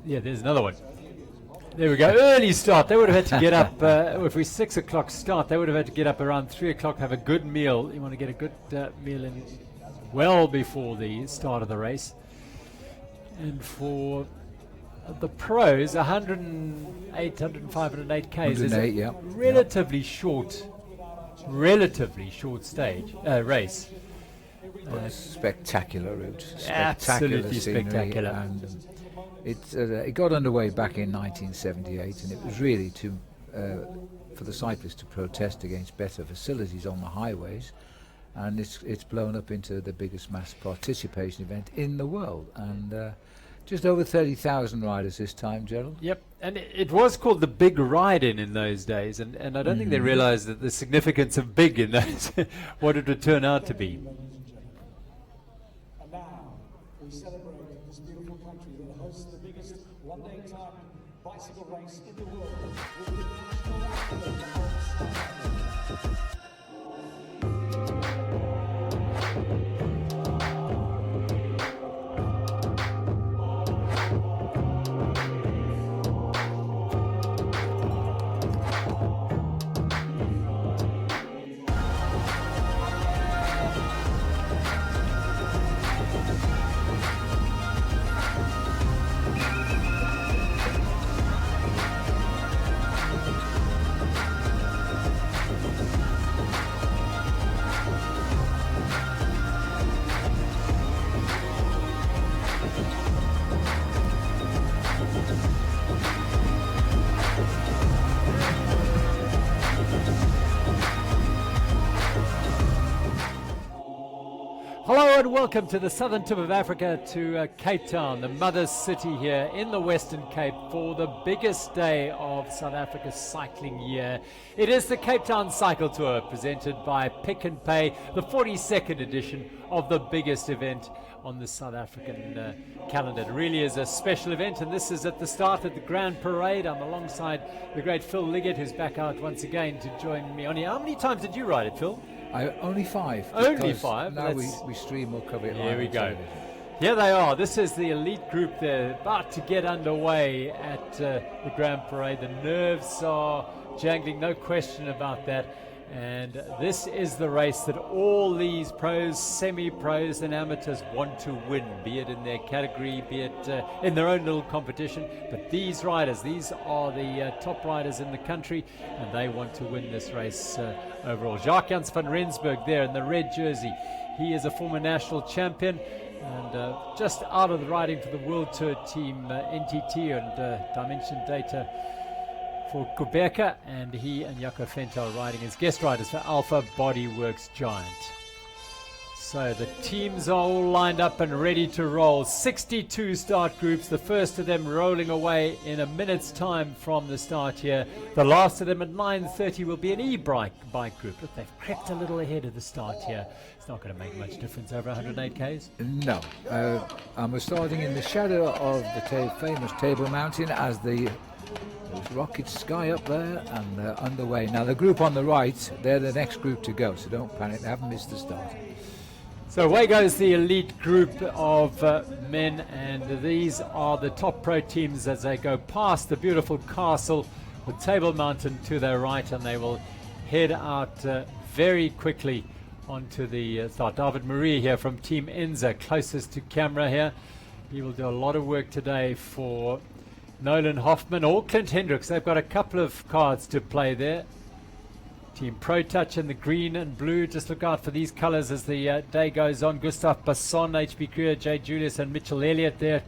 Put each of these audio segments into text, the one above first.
Yeah, there's another one. There we go. Early start. They would have had to get up, if we 6 o'clock start, they would have had to get up around 3 o'clock, have a good meal. You want to get a good meal in well before the start of the race. And for the pros, 108, 105, 108 Ks is a yeah. relatively short stage race. Spectacular route, Absolutely scenery, spectacular. And it got underway back in 1978, and it was really for the cyclists to protest against better facilities on the highways, and it's blown up into the biggest mass participation event in the world, and just over 30,000 riders this time, Gerald. Yep, and it was called the Big Ride-In in those days, and I don't think they realized that the significance of big in those, what it would turn out to be. And now we celebrate this beautiful country that hosts the biggest one-day time bicycle race in the world. Hello and welcome to the southern tip of Africa, to Cape Town, the mother city here in the Western Cape, for the biggest day of South Africa's cycling year. It is the Cape Town Cycle Tour, presented by Pick n Pay, the 42nd edition of the biggest event on the South African calendar. It really is a special event, and this is at the start of the Grand Parade. I'm alongside the great Phil Liggett, who's back out once again to join me on here. How many times did you ride it, Phil? Only 5. Only 5? Now we stream, we'll cover it live. Here we go. Here they are. This is the elite group. They're about to get underway at the Grand Parade. The nerves are jangling, no question about that. And this is the race that all these pros, semi-pros and amateurs want to win, be it in their category, be it in their own little competition. But these riders, these are the top riders in the country, and they want to win this race overall. Jacques van Rensburg there in the red jersey. He is a former national champion and just out of the riding for the World Tour team, NTT and Dimension Data for Quebec, and he and Jaco Venter are riding as guest riders for Alpha Bodyworks Giant. So the teams are all lined up and ready to roll. 62 start groups, the first of them rolling away in a minute's time from the start here. The last of them at 9:30 will be an e-bike group. Look, they've crept a little ahead of the start here. It's not going to make much difference over 108 Ks. No. And we're starting in the shadow of the famous Table Mountain as the rocket sky up there, and they're underway. Now the group on the right, they're the next group to go, so don't panic, they haven't missed the start. So away goes the elite group of men, and these are the top pro teams as they go past the beautiful castle with Table Mountain to their right, and they will head out very quickly onto the start. David Marie here from Team Enza, closest to camera here. He will do a lot of work today for Nolan Hoffman or Clint Hendricks. They've got a couple of cards to play there. Team Pro Touch in the green and blue. Just look out for these colours as the day goes on. Gustav Basson, HB Krier, Jay Julius and Mitchell Elliott, their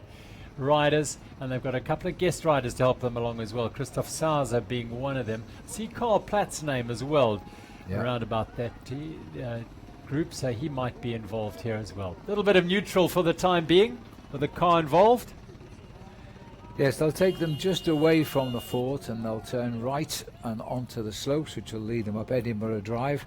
riders. And they've got a couple of guest riders to help them along as well. Christoph Sauser being one of them. See Carl Platt's name as well around about that group, so he might be involved here as well. A little bit of neutral for the time being with the car involved. Yes, they'll take them just away from the fort, and they'll turn right and onto the slopes, which will lead them up Edinburgh Drive.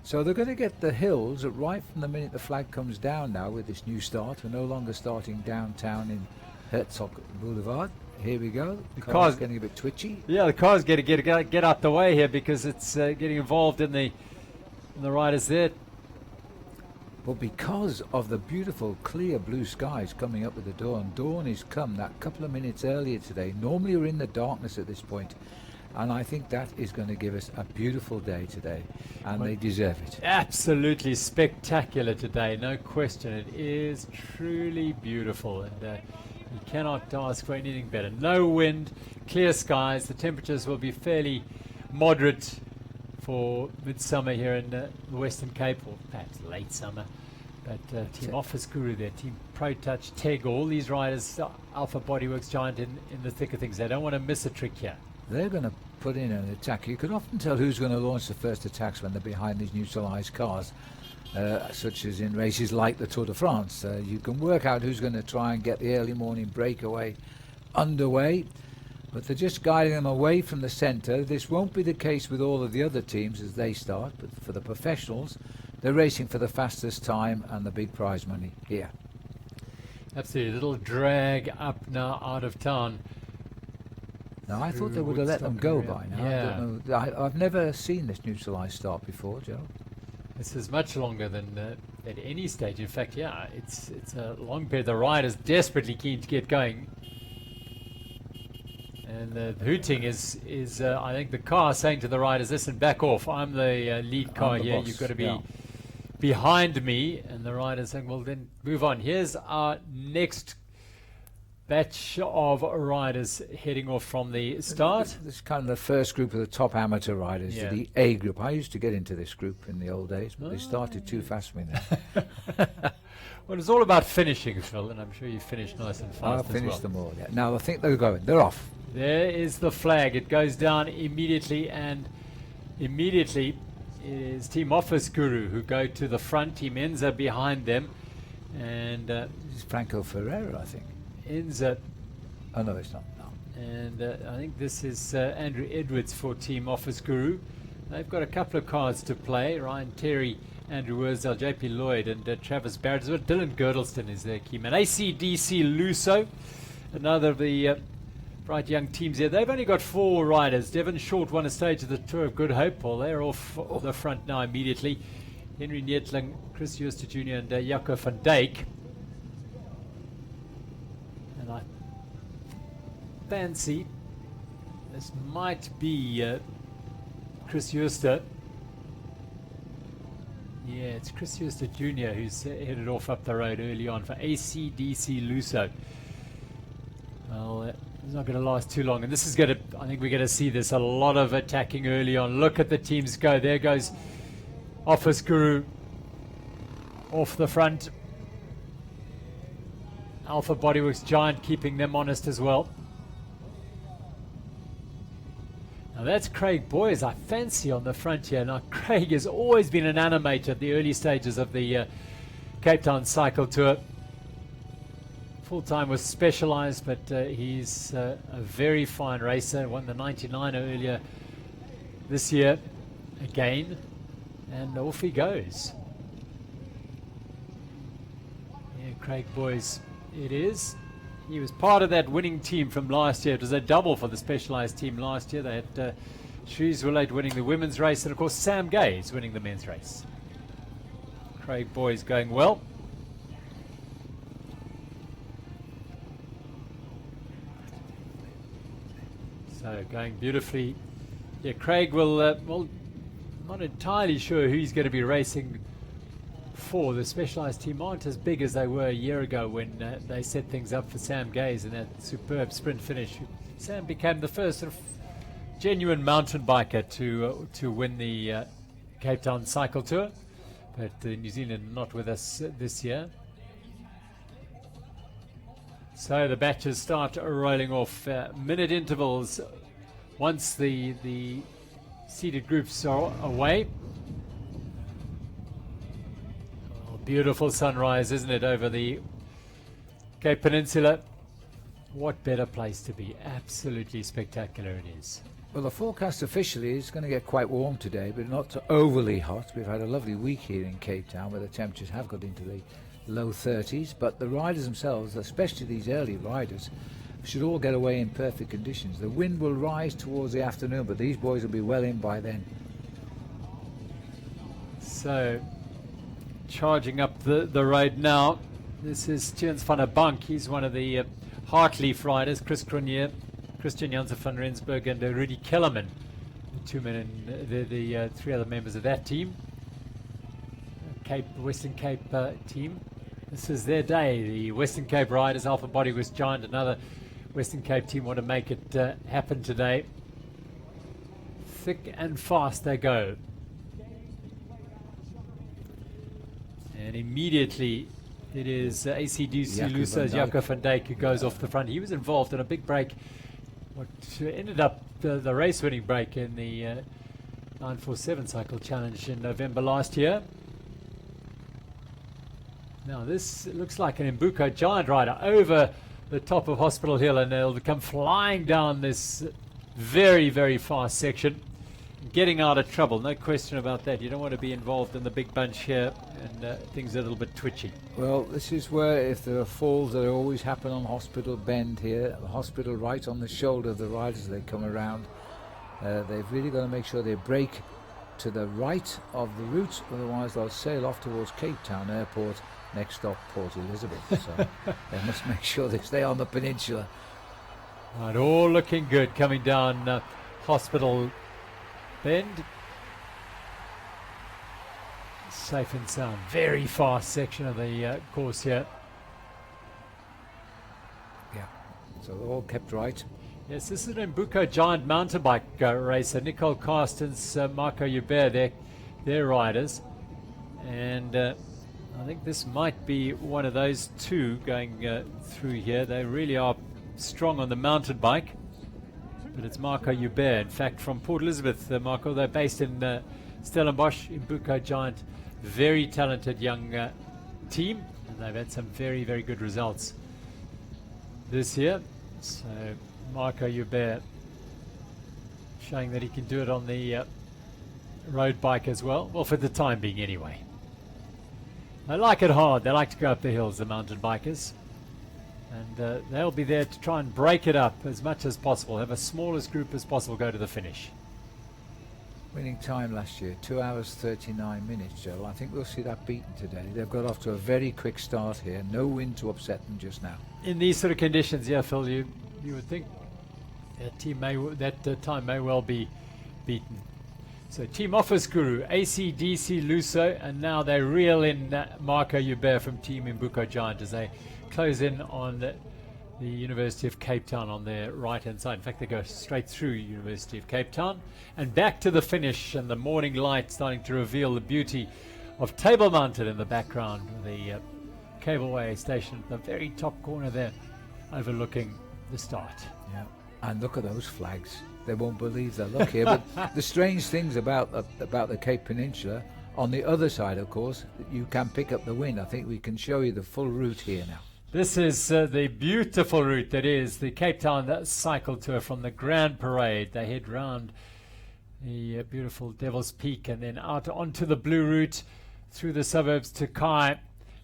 So they're going to get the hills right from the minute the flag comes down now with this new start. We're no longer starting downtown in Herzog Boulevard. Here we go. The car's getting a bit twitchy. Yeah, the car's got to get out the way here because it's getting involved in the riders there. But because of the beautiful clear blue skies coming up with the dawn is come that couple of minutes earlier today. Normally we're in the darkness at this point, and I think that is going to give us a beautiful day today, and they deserve it. Absolutely spectacular today, no question. It is truly beautiful, and you cannot ask for anything better. No wind, clear skies. The temperatures will be fairly moderate for midsummer here in the Western Cape, or perhaps late summer. But Team Office Guru there, Team Pro Touch, Teg, all these riders, Alpha Bodyworks Giant in the thick of things. They don't want to miss a trick here. They're going to put in an attack. You can often tell who's going to launch the first attacks when they're behind these neutralised cars, such as in races like the Tour de France. You can work out who's going to try and get the early morning breakaway underway, but they're just guiding them away from the centre. This won't be the case with all of the other teams as they start, but for the professionals, they're racing for the fastest time and the big prize money here. Absolutely, a little drag up now out of town. Now, I thought they would have let them go by now. Yeah. I don't know. I've never seen this neutralised start before, Joe. This is much longer than at any stage. In fact, yeah, it's a long period. The rider's desperately keen to get going. And the hooting is I think the car saying to the riders, listen, back off. I'm the lead car here. boss, You've got to be behind me. And the rider's saying, well, then move on. Here's our next batch of riders heading off from the start. This is kind of the first group of the top amateur riders, Yeah. the A group. I used to get into this group in the old days, but they started too fast for me then. Well, it's all about finishing, Phil, and I'm sure you finished nice and fast I've as finished well. them all. Yeah. Now I think they're going. They're off. There is the flag. It goes down immediately, and immediately is Team Office Guru who go to the front. Team Enza behind them, and This is Franco Ferreira, I think. Enza, Oh no, it's not. No. and I think this is Andrew Edwards for Team Office Guru. They've got a couple of cards to play. Ryan Terry, Andrew Wurzel, JP Lloyd, and Travis Barrett as well. Dylan Girdleston is their key man. ACDC Luso, another of the bright young teams there. They've only got 4 riders. Devon Short won a stage of the Tour of Good Hope. Well, they're off the front now immediately. Henry Nietling, Chris Euster Jr. and Jaco van Dijk. And I fancy this might be Chris Euster. Yeah, it's Chris Euster Jr. who's headed off up the road early on for ACDC Luso. Well, it's not going to last too long, and this is going to, I think we're going to see this, a lot of attacking early on. Look at the teams go. There goes Office Guru off the front. Alpha Bodyworks Giant keeping them honest as well. Now that's Craig Boyes, I fancy, on the front here. Now Craig has always been an animator at the early stages of the Cape Town Cycle Tour. Full-time was Specialized, but he's a very fine racer. Won the 99 earlier this year again, and off he goes. Yeah, Craig Boyes it is. He was part of that winning team from last year. It was a double for the Specialized team last year. They had Shrewsbury winning the women's race, and of course Sam Gaze winning the men's race. Craig Boyes going well. So going beautifully. Yeah, Craig will, well, not entirely sure who he's going to be racing for. The Specialized team aren't as big as they were a year ago when they set things up for Sam Gaze in that superb sprint finish. Sam became the first sort of genuine mountain biker to win the Cape Town Cycle Tour, but New Zealand not with us this year. So the batches start rolling off minute intervals once the seeded groups are away. Oh, beautiful sunrise, isn't it, over the Cape Peninsula? What better place to be? Absolutely spectacular it is. Well, the forecast officially is going to get quite warm today, but not overly hot. We've had a lovely week here in Cape Town where the temperatures have got into the low 30s, but the riders themselves, especially these early riders, should all get away in perfect conditions. The wind will rise towards the afternoon, but these boys will be well in by then. So charging up the road now. This is Jens van der Bank. He's one of the Hartleaf riders. Chris Cronje, Christian Janssen van Rensburg, and Rudy Kellerman. The two men and the three other members of that team. Western Cape team. This is their day. The Western Cape riders, Alpha Body West Giant, another Western Cape team, want to make it happen today. Thick and fast they go. And immediately it is ACDC Luso's Jaco van Dijk who goes off the front. He was involved in a big break, what ended up the race-winning break in the 947 Cycle Challenge in November last year. Now this looks like an Mbuko Giant rider over the top of Hospital Hill, and they'll come flying down this very, very fast section, getting out of trouble. No question about that. You don't want to be involved in the big bunch here, and things are a little bit twitchy. Well, this is where, if there are falls, that always happen on Hospital Bend here, the hospital right on the shoulder of the riders as they come around. They've really got to make sure they brake to the right of the route, otherwise they'll sail off towards Cape Town Airport. Next stop, Port Elizabeth. So they must make sure they stay on the peninsula. Right, all looking good coming down Hospital Bend. Safe and sound. Very fast section of the course here. Yeah, so they're all kept right. Yes, this is an Mbuko Giant mountain bike racer. Nicole Carstens, Marco Hubert, they're riders. And I think this might be one of those two going through here. They really are strong on the mountain bike. But it's Marco Hubert, in fact, from Port Elizabeth, Marco. They're based in Stellenbosch, Mbuko Giant. Very talented young team. And they've had some very, very good results this year. So Marco Hubert showing that he can do it on the road bike as well. Well, for the time being anyway. They like it hard. They like to go up the hills, the mountain bikers. And they'll be there to try and break it up as much as possible. Have a smallest group as possible go to the finish. Winning time last year, 2 hours 39 minutes, Joe. I think we'll see that beaten today. They've got off to a very quick start here. No wind to upset them just now. In these sort of conditions, yeah, Phil, you would think that time may well be beaten. So Team Office Guru, ACDC Luso, and now they reel in Marco Hubert from Team Mbuko Giant as they close in on the University of Cape Town on their right-hand side. In fact, they go straight through University of Cape Town and back to the finish, and the morning light starting to reveal the beauty of Table Mountain in the background, the cableway station at the very top corner there, overlooking the start. Yeah, and look at those flags. They won't believe their luck here. But the strange things about the Cape Peninsula, on the other side, of course, you can pick up the wind. I think we can show you the full route here now. This is the beautiful route that is the Cape Town Cycle Tour from the Grand Parade. They head round the beautiful Devil's Peak and then out onto the Blue Route through the suburbs to Kai,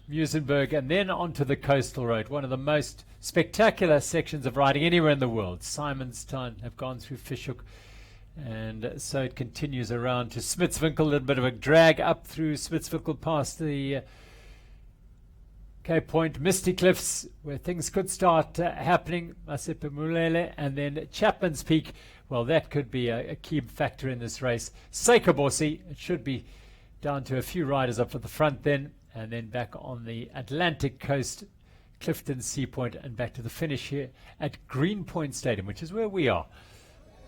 Muizenberg, and then onto the Coastal Road, one of the most spectacular sections of riding anywhere in the world. Simonstown have gone through Fishhook, and so it continues around to Smitswinkel, a little bit of a drag up through Smitswinkel past the Cape Point, Misty Cliffs, where things could start happening, Masipimulele, and then Chapman's Peak. Well, that could be a key factor in this race. Seikobosi, it should be down to a few riders up at the front then, and then back on the Atlantic coast, Clifton, Sea Point, and back to the finish here at Greenpoint Stadium, which is where we are,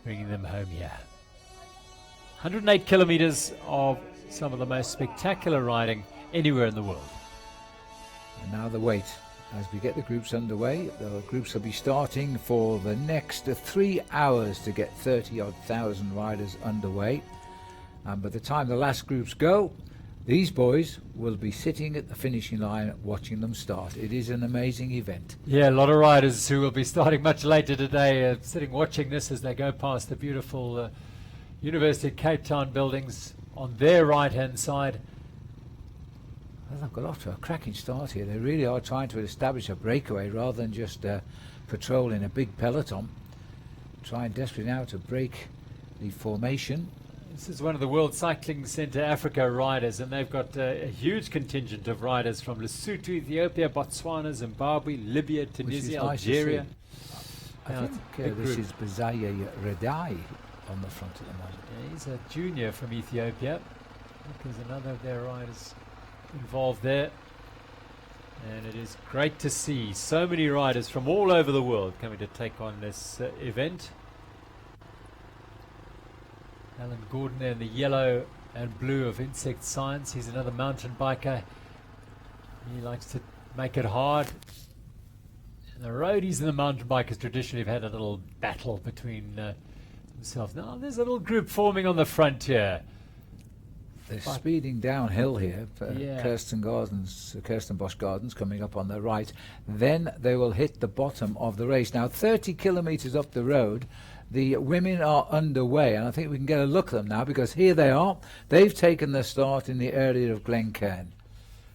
bringing them home here. 108 kilometers of some of the most spectacular riding anywhere in the world. And now the wait. As we get the groups underway, the groups will be starting for the next 3 hours to get 30-odd thousand riders underway. And by the time the last groups go, these boys will be sitting at the finishing line watching them start. It is an amazing event. Yeah, a lot of riders who will be starting much later today sitting watching this as they go past the beautiful University of Cape Town buildings on their right-hand side. Well, they've got off to a cracking start here. They really are trying to establish a breakaway rather than just patrol in a big peloton. Trying desperately now to break the formation. This is one of the World Cycling Centre Africa riders, and they've got a huge contingent of riders from Lesotho, Ethiopia, Botswana, Zimbabwe, Libya, Tunisia, nice to Algeria. I think this is Bazaya Redai on the front at the moment. Yeah, he's a junior from Ethiopia. I think there's another of their riders involved there. And it is great to see so many riders from all over the world coming to take on this event. Alan Gordon there in the yellow and blue of Insect Science. He's another mountain biker. He likes to make it hard. And the roadies and the mountain bikers traditionally have had a little battle between themselves. Now there's a little group forming on the front here. They're speeding downhill here. Yeah. Kirstenbosch Gardens coming up on the right. Then they will hit the bottom of the race. Now 30 kilometres up the road, the women are underway, and I think we can get a look at them now, because here they are. They've taken the start in the area of Glencairn.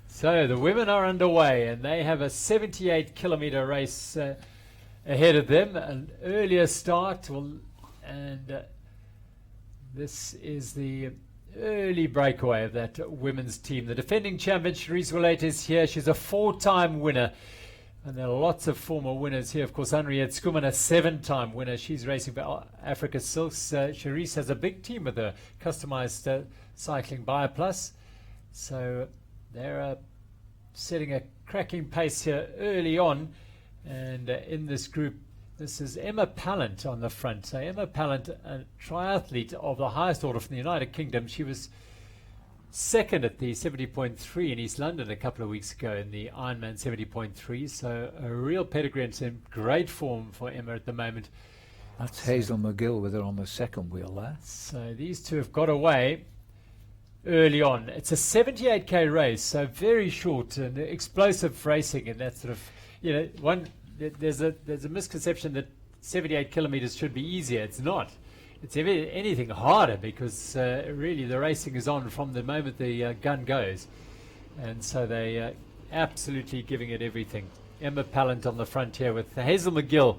So the women are underway, and they have a 78-kilometre race ahead of them. An earlier start, this is the early breakaway of that women's team. The defending champion, Cherise Willate, is here. She's a 4-time winner. And there are lots of former winners here. Of course, Henriette Schoeman, a 7-time winner. She's racing for Africa Silks. Cherise has a big team with her customized cycling BioPlus. So they're setting a cracking pace here early on. And in this group, this is Emma Pallant on the front. So Emma Pallant, a triathlete of the highest order from the United Kingdom. She was second at the 70.3 in East London a couple of weeks ago in the Ironman 70.3. So a real pedigree and in great form for Emma at the moment. That's Hazel McGill with her on the second wheel there. So these two have got away early on. It's a 78k race, so very short and explosive racing, and that sort of, there's a misconception that 78 kilometers should be easier. It's not. It's anything harder, because really the racing is on from the moment the gun goes, and so they absolutely giving it everything. Emma Pallant on the front here with Hazel McGill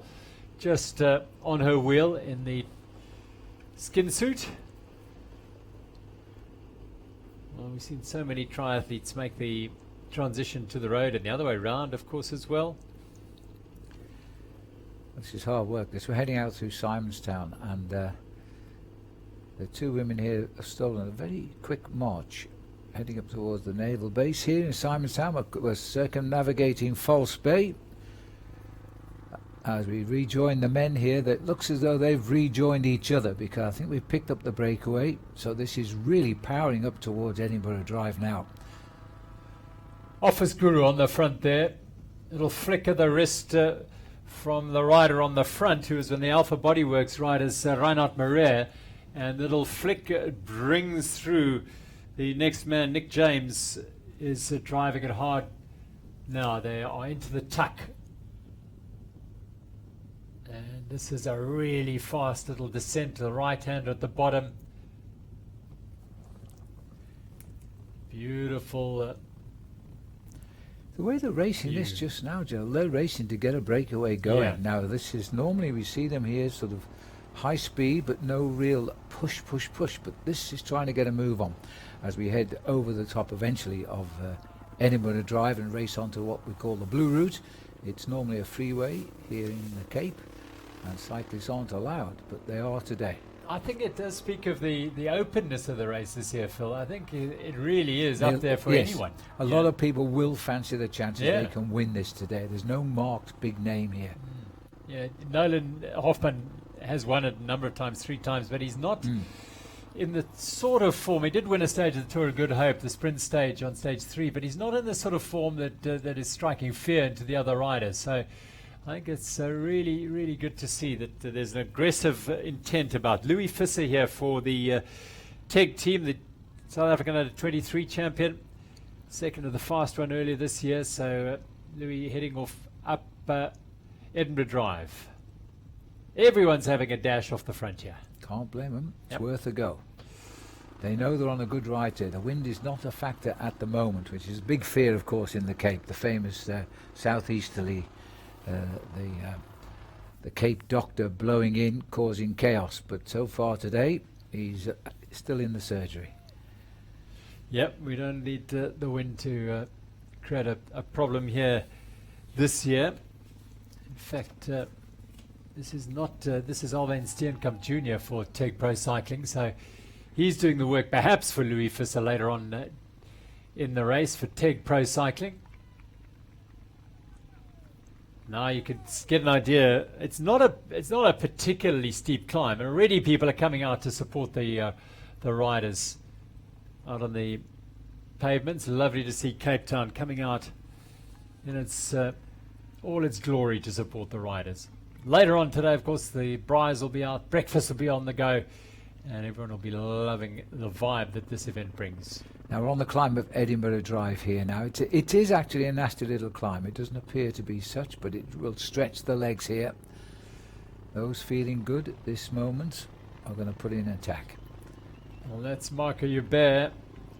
just on her wheel in the skin suit. Well, we've seen so many triathletes make the transition to the road, and the other way around, of course, as well. This is hard work. We're heading out through Simonstown, and the two women here have stolen a very quick march, heading up towards the naval base here in Simonstown. We're circumnavigating False Bay as we rejoin the men here. That looks as though they've rejoined each other, because I think we've picked up the breakaway. So this is really powering up towards Edinburgh Drive now. Office Guru on the front there. Little flick of the wrist from the rider on the front, who is in the Alpha Bodyworks riders, Reinhard Marais. And the little flick brings through the next man. Nick James is driving it hard now. They are into the tuck. And this is a really fast little descent to the right hand at the bottom. Beautiful. The way they're racing this just now, Joe, they're racing to get a breakaway going. Yeah. Now, this is normally we see them here sort of high speed, but no real push. But this is trying to get a move on as we head over the top eventually of Edinburgh Drive and race onto what we call the Blue Route. It's normally a freeway here in the Cape, and cyclists aren't allowed, but they are today. I think it does speak of the openness of the race this year, Phil. I think it really is up there for anyone. A lot of people will fancy the chances they can win this today. There's no marked big name here. Yeah, Nolan Hoffman has won it a number of times, 3 times, but he's not in the sort of form. He did win a stage of the Tour of Good Hope, the sprint stage on stage 3, but he's not in the sort of form that is striking fear into the other riders. So I think it's really, really good to see that there's an aggressive intent about. Louis Visser here for the TEG team, the South African Under-23 champion, second of the fast one earlier this year. So Louis heading off up Edinburgh Drive. Everyone's having a dash off the front here. Can't blame them. It's worth a go. They know they're on a good ride here. The wind is not a factor at the moment, which is a big fear, of course, in the Cape. The famous southeasterly, the Cape Doctor blowing in, causing chaos. But so far today, he's still in the surgery. Yep, we don't need the wind to create a problem here this year. In fact, this is not this is Alwyn Steenkamp Jr. for Teg Pro Cycling, so he's doing the work perhaps for Louis Visser later on in the race for Teg Pro Cycling. Now you can get an idea. It's not a particularly steep climb. Already people are coming out to support the riders out on the pavements. Lovely to see Cape Town coming out in its all its glory to support the riders. Later on today, of course, the Briars will be out, breakfast will be on the go, and everyone will be loving the vibe that this event brings. Now we're on the climb of Edinburgh Drive here now. It is actually a nasty little climb. It doesn't appear to be such, but it will stretch the legs here. Those feeling good at this moment are going to put in attack. Well, that's Marco Hubert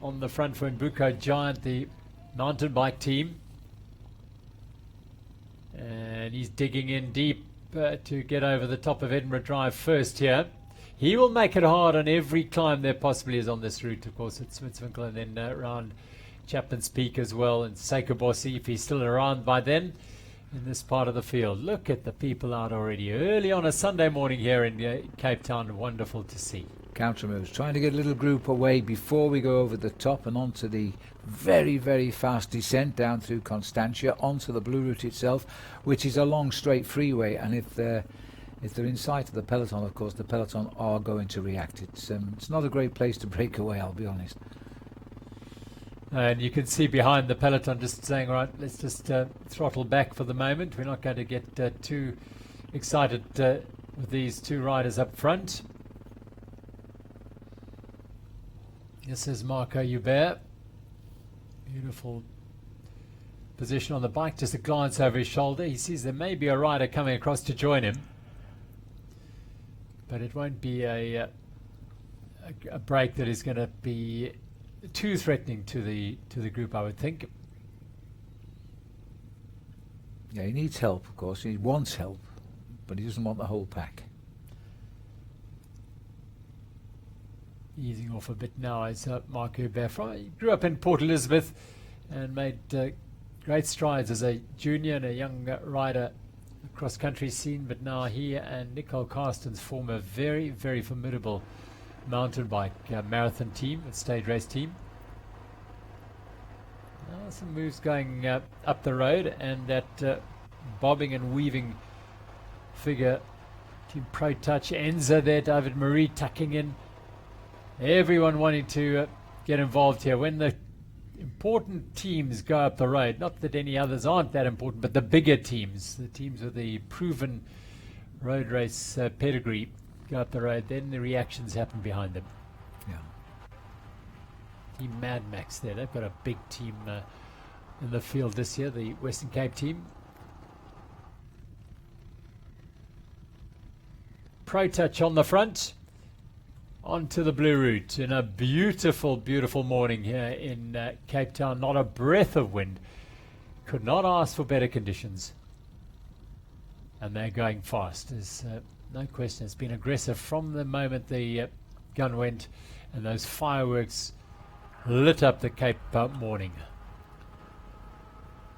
on the front for Mbuko Giant, the mountain bike team. And he's digging in deep to get over the top of Edinburgh Drive first here. He will make it hard on every climb there possibly is on this route. Of course, it's Smitswinkel and then around Chapman's Peak as well, and Seikobossi if he's still around by then in this part of the field. Look at the people out already early on a Sunday morning here in Cape Town. Wonderful to see. Counter moves, trying to get a little group away before we go over the top and onto the very, very fast descent down through Constantia onto the Blue Route itself, which is a long straight freeway, and if they're in sight of the peloton, of course, the peloton are going to react. It's not a great place to break away, I'll be honest. And you can see behind the peloton just saying, all right, let's just throttle back for the moment. We're not going to get too excited with these two riders up front. This is Marco Hubert. Beautiful position on the bike, just a glance over his shoulder. He sees there may be a rider coming across to join him, but it won't be a break that is going to be too threatening to the group, I would think. Yeah, he needs help, of course. He wants help, but he doesn't want the whole pack. Easing off a bit now is Marco Hubert. He grew up in Port Elizabeth and made great strides as a junior and a young rider cross-country scene, but now he and Nicole Carstens form a very, very formidable mountain bike marathon team, a stage race team. Now some moves going up the road, and that bobbing and weaving figure, Team Pro Touch, Enza there, David Marie tucking in. Everyone wanting to get involved here. When the important teams go up the road, not that any others aren't that important, but the bigger teams, the teams with the proven road race pedigree go up the road, then the reactions happen behind them. Yeah. Team Mad Max there, they've got a big team in the field this year, the Western Cape team. Pro Touch on the front, onto the Blue Route in a beautiful, beautiful morning here in Cape Town. Not a breath of wind. Could not ask for better conditions. And they're going fast. There's no question. It's been aggressive from the moment the gun went and those fireworks lit up the Cape morning.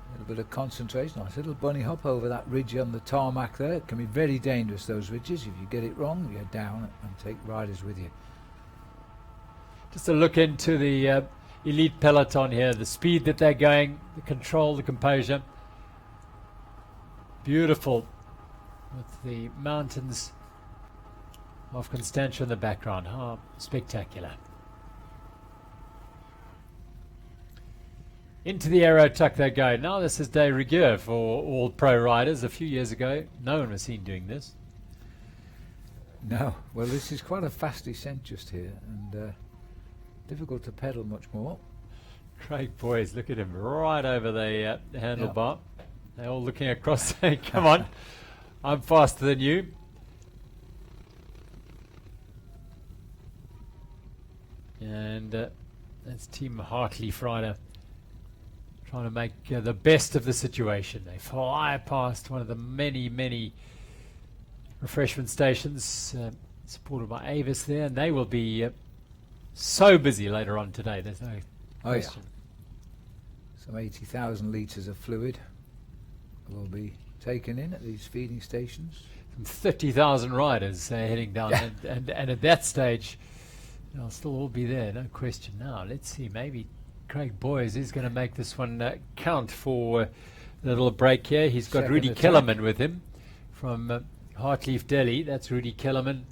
A little bit of concentration. Nice little bunny hop over that ridge on the tarmac there. It can be very dangerous, those ridges. If you get it wrong, you're down and take riders with you. Just a look into the elite peloton here. The speed that they're going, the control, the composure. Beautiful with the mountains of Constantia in the background. Oh, spectacular. Into the aero tuck they go. Now this is de rigueur for all pro riders. A few years ago, no one was seen doing this. No. Well, this is quite a fast descent just here, and difficult to pedal much more. Craig boys, look at him right over the handlebar. Yep. They're all looking across saying, come on, I'm faster than you. And that's Team Hartley Friday, trying to make the best of the situation. They fly past one of the many, many refreshment stations supported by Avis there, and they will be so busy later on today. There's no Oh yeah. question. Some 80,000 litres of fluid will be taken in at these feeding stations. Some 30,000 riders heading down, and at that stage, they'll still all be there, no question. Now, let's see, maybe Craig Boyes is going to make this one count for the little break here. He's got Second Rudy attack. Kellerman with him from Hartleaf Delhi. That's Rudy Kellerman,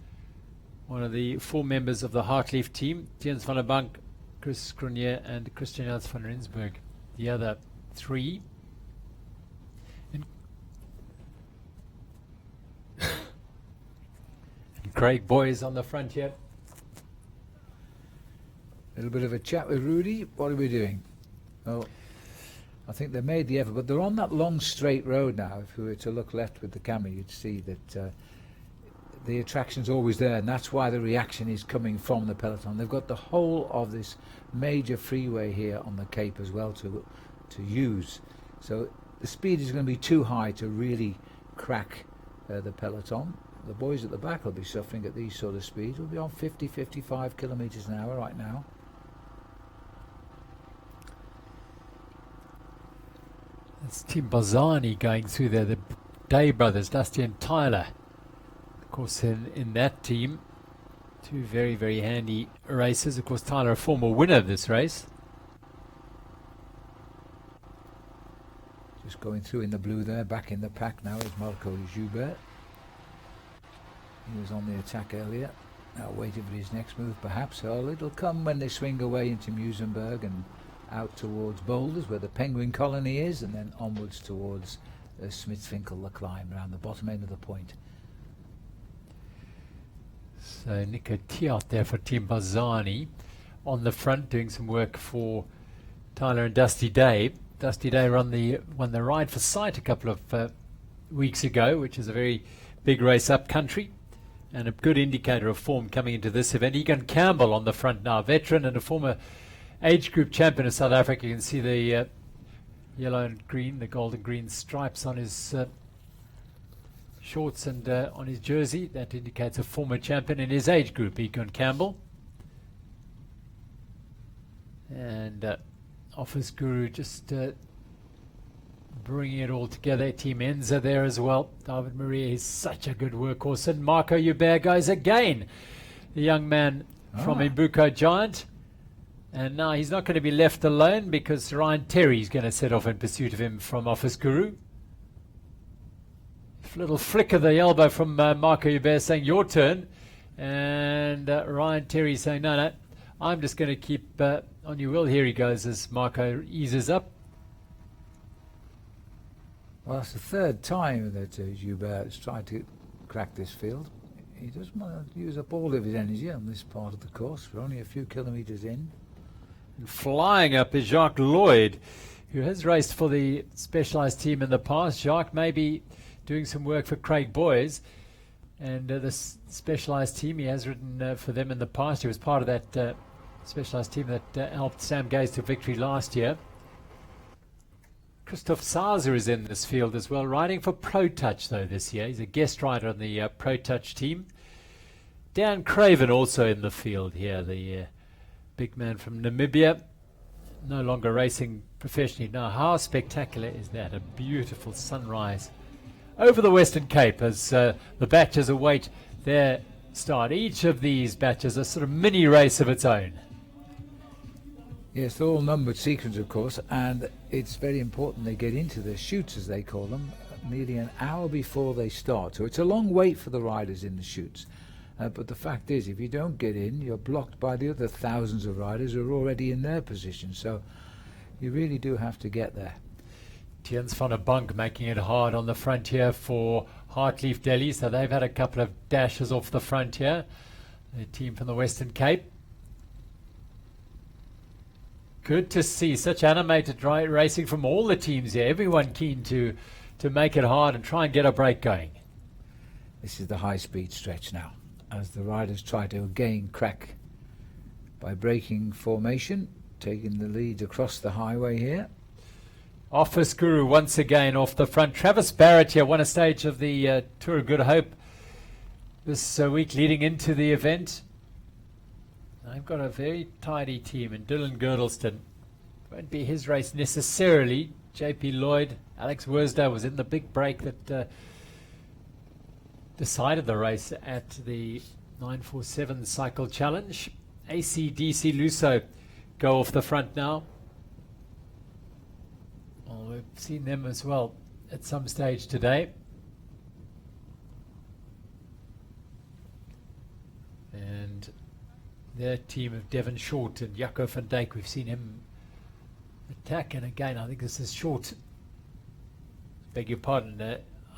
one of the 4 members of the Hartleaf team. Jens van der Bank, Chris Grunier, and Christian Jans van Rensburg, the other 3. And Craig Boyes on the front here. A little bit of a chat with Rudy. What are we doing? Oh, I think they made the effort, but they're on that long straight road now. If we were to look left with the camera, you'd see that the attraction's always there, and that's why the reaction is coming from the peloton. They've got the whole of this major freeway here on the Cape as well to use. So the speed is going to be too high to really crack the peloton. The boys at the back will be suffering at these sort of speeds. We'll be on 50, 55 kilometers an hour right now. It's Tim Barzani going through there, the Day brothers, Dusty and Tyler. Of course, in that team, 2 very, very handy racers. Of course, Tyler, a former winner of this race. Just going through in the blue there, back in the pack now is Marco Joubert. He was on the attack earlier. Now waiting for his next move perhaps. Oh, it'll come when they swing away into Musenberg and out towards Boulders where the penguin colony is, and then onwards towards Smithfinkel, the climb around the bottom end of the point. So Nico Tiot there for Tim Barzani on the front, doing some work for Tyler and Dusty Day. Dusty Day won the Ride for Sight a couple of weeks ago, which is a very big race up country and a good indicator of form coming into this event. Egan Campbell on the front now, veteran and a former age group champion of South Africa. You can see the yellow and green, the gold and green stripes on his shorts and on his jersey. That indicates a former champion in his age group, Egan Campbell. And Office Guru just bringing it all together. Team Enza there as well. David Maria is such a good workhorse. And Marco Joubert goes again, the young man from Imbuco Giant. And now he's not going to be left alone because Ryan Terry's going to set off in pursuit of him from Office Guru. Little flick of the elbow from Marco Joubert saying, your turn. And Ryan Terry saying, no, I'm just going to keep on your will. Here he goes as Marco eases up. Well, it's the 3rd time that Joubert has tried to crack this field. He doesn't want to use up all of his energy on this part of the course. We're only a few kilometres in. And flying up is Jacques Lloyd, who has raced for the Specialised team in the past. Jacques may be doing some work for Craig Boyes and the Specialised team. He has ridden for them in the past. He was part of that Specialised team that helped Sam Gaze to victory last year. Christoph Sauser is in this field as well, riding for Pro Touch though this year. He's a guest rider on the Pro Touch team. Dan Craven also in the field here, the big man from Namibia, no longer racing professionally. Now, how spectacular is that? A beautiful sunrise over the Western Cape as the batches await their start. Each of these batches a sort of mini race of its own. Yes, they're all numbered sequence, of course, and it's very important they get into the chutes, as they call them, nearly an hour before they start. So it's a long wait for the riders in the chutes. But the fact is, if you don't get in, you're blocked by the other thousands of riders who are already in their position. So you really do have to get there. Jens van der Bank making it hard on the frontier for Hartleaf Delhi. So they've had a couple of dashes off the frontier. The team from the Western Cape. Good to see such animated racing from all the teams here. Everyone keen to make it hard and try and get a break going. This is the high-speed stretch now, as the riders try to again crack by breaking formation, taking the lead across the highway here. Office Guru once again off the front. Travis Barrett here won a stage of the Tour of Good Hope this week leading into the event. I've got a very tidy team, and Dylan Girdleston won't be his race necessarily. JP Lloyd, Alex Worsdale was in the big break that decided the race at the 947 Cycle Challenge. ACDC Luso go off the front now. Well, we've seen them as well at some stage today. And their team of Devon Short and Jacco van Dijk, we've seen him attack, and again I think this is Short, beg your pardon,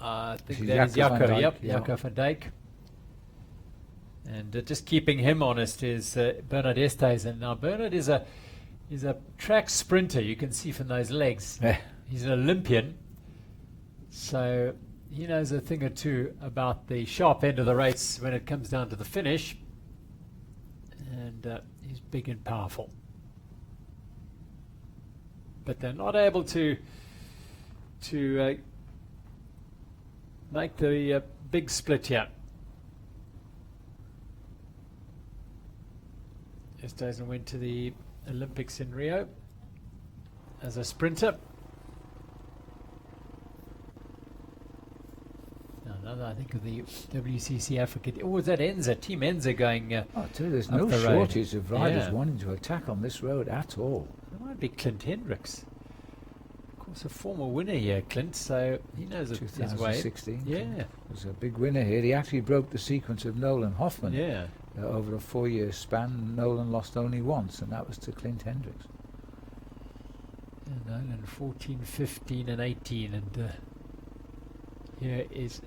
I think that is Jacco, yep, Jacco van Dijk. And just keeping him honest is Bernard Esthuizen. Now Bernard is a track sprinter, you can see from those legs. He's an Olympian, so he knows a thing or two about the sharp end of the race when it comes down to the finish. And he's big and powerful, but they're not able to make the big split here. Esthuizen went to the Olympics in Rio as a sprinter. Another, I think, of the WCC Africa. Oh, was that Enza? Team Enza going I tell you, there's no shortage of riders wanting to attack on this road at all. It might be Clint Hendricks. Of course, a former winner here, Clint, so he knows his way. 2016. Yeah. Was a big winner here. He actually broke the sequence of Nolan Hoffman. Yeah. Over a 4-year span, Nolan lost only once, and that was to Clint Hendricks. And Nolan 14, 15 and 18, and here is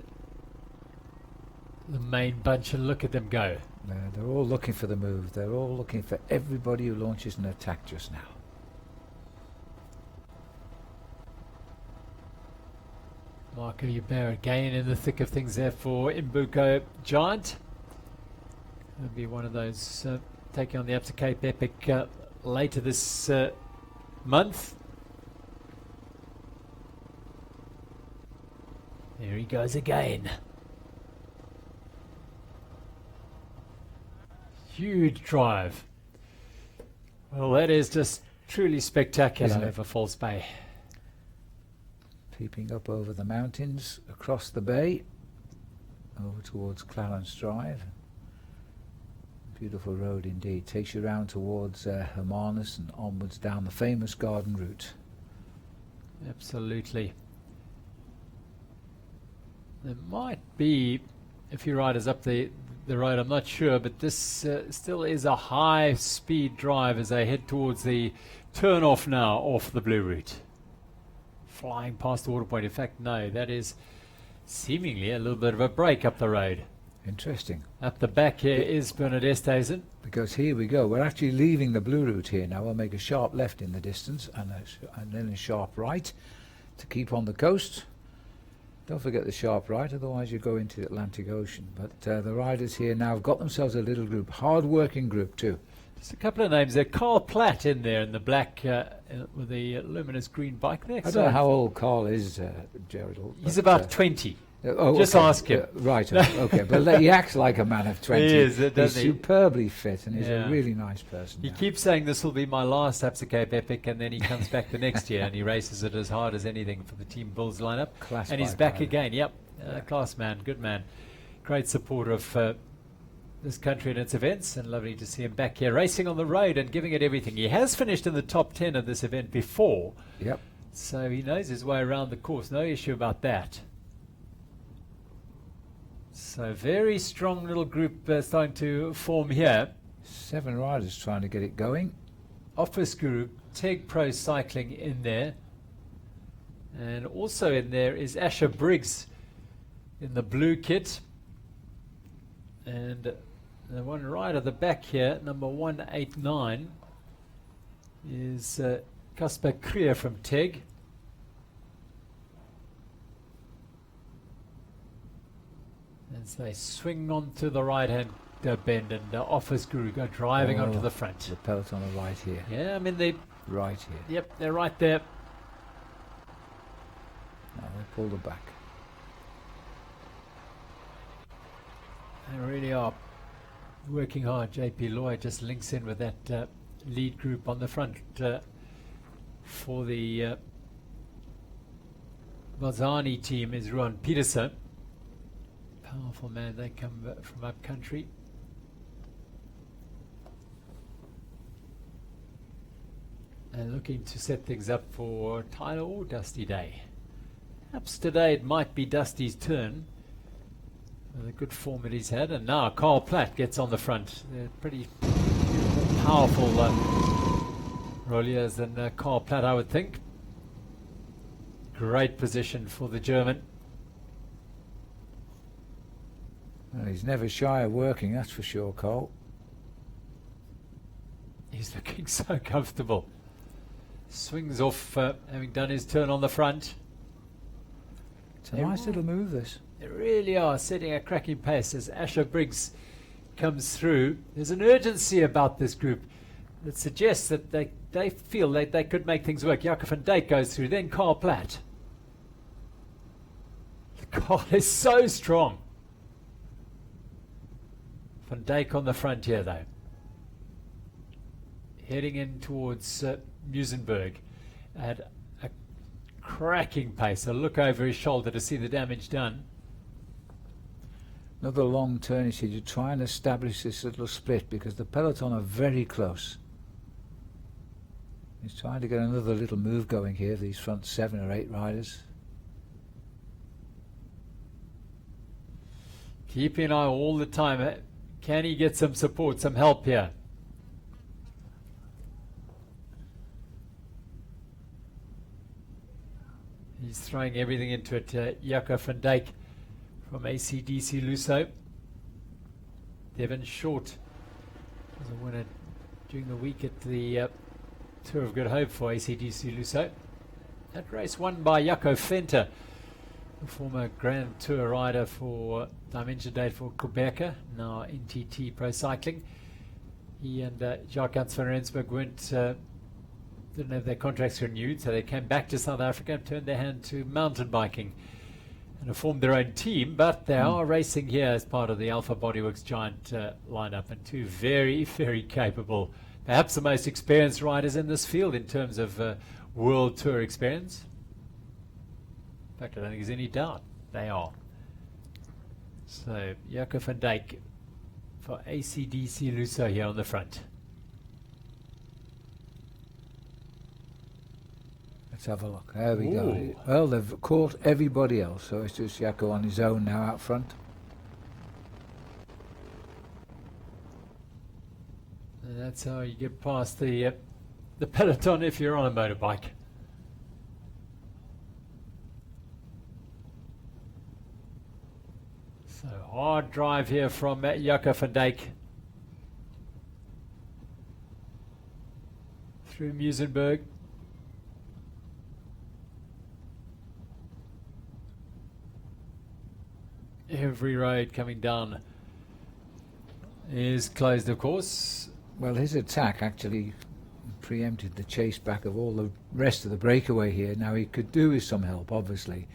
the main bunch, and look at them go. They're all looking for the move. They're all looking for everybody who launches an attack just now. Marco Hubert again in the thick of things there for Imbuko Giant. It'll be one of those taking on the Absa Cape Epic later this month. There he goes again. Huge drive. Well, that is just truly spectacular over False Bay. Peeping up over the mountains, across the bay, over towards Clarence Drive. Beautiful road indeed. Takes you round towards Hermanus and onwards down the famous garden route. Absolutely. There might be a few riders up the road, I'm not sure, but this still is a high speed drive as they head towards the turn off now off the blue route. Flying past the water point. In fact, no, that is seemingly a little bit of a break up the road. Interesting. Up the back here is Bernard Esthuizen. Because here we go. We're actually leaving the blue route here now. We'll make a sharp left in the distance and then a sharp right to keep on the coast. Don't forget the sharp right, otherwise you go into the Atlantic Ocean. But the riders here now have got themselves a little group, hard-working group too. Just a couple of names there. Carl Platt in there in the black with the luminous green bike there. I don't know how old Carl is, Gerald. He's about 20. Just okay. ask him. Right, okay. But he acts like a man of 20. He is, doesn't he's he? Superbly fit, and he's a really nice person. He keeps saying this will be my last Absa Cape Epic, and then he comes back the next year and he races it as hard as anything for the Team Bulls lineup. Class and he's bike back rider. again. Yep, class man, good man. Great supporter of this country and its events, and lovely to see him back here racing on the road and giving it everything. He has finished in the top 10 of this event before. Yep. So he knows his way around the course. No issue about that. So very strong little group starting to form here. 7 riders trying to get it going. Office Group, Teg Pro Cycling in there. And also in there is Asher Briggs in the blue kit. And the one right at the back here, number 189, is Casper Krier from Teg. As they swing onto the right-hand bend, and Office Guru go driving onto the front. The peloton on the right here. Yeah, I mean they. Right here. Yep, they're right there. Now they pull the back. They really are working hard. JP Lloyd just links in with that lead group on the front for the Balzani team is Ruan Peterson. Powerful man, they come from up country. And looking to set things up for Tyler or Dusty Day. Perhaps today it might be Dusty's turn. The good form that he's had. And now Carl Platt gets on the front. They're pretty powerful rolliers than Carl Platt, I would think. Great position for the German. Well, he's never shy of working, that's for sure, Carl. He's looking so comfortable. Swings off, having done his turn on the front. It's a nice little move, this. They really are setting a cracking pace as Asher Briggs comes through. There's an urgency about this group that suggests that they feel that they could make things work. Jacob van Dijk goes through, then Carl Platt. The car is so strong. Van Dijk on the front here, though. Heading in towards Musenberg at a cracking pace. A look over his shoulder to see the damage done. Another long turn, you see, to try and establish this little split because the peloton are very close. He's trying to get another little move going here, these front 7 or 8 riders. Keeping an eye all the time. Can he get some support, some help here? He's throwing everything into it. Jacob van Dijk from ACDC Lusso. Devon Short was a winner during the week at the Tour of Good Hope for ACDC Lusso. That race won by Jaco Venter, the former Grand Tour rider for Dimension Date for Quebec, now NTT Pro Cycling. He and Jacques van Rensburg didn't have their contracts renewed, so they came back to South Africa and turned their hand to mountain biking and have formed their own team, but they are racing here as part of the Alpha Bodyworks Giant lineup, and two very, very capable, perhaps the most experienced riders in this field in terms of World Tour experience. In fact, I don't think there's any doubt they are. So, Jacob van Dijk for ACDC Lusso here on the front. Let's have a look. There we go. Well, they've caught everybody else, so it's just Jaco on his own now out front. And that's how you get past the peloton if you're on a motorbike. So hard drive here from Jacob van Dijk through Musenberg. Every road coming down is closed, of course. Well, his attack actually preempted the chase back of all the rest of the breakaway here. Now he could do with some help, obviously.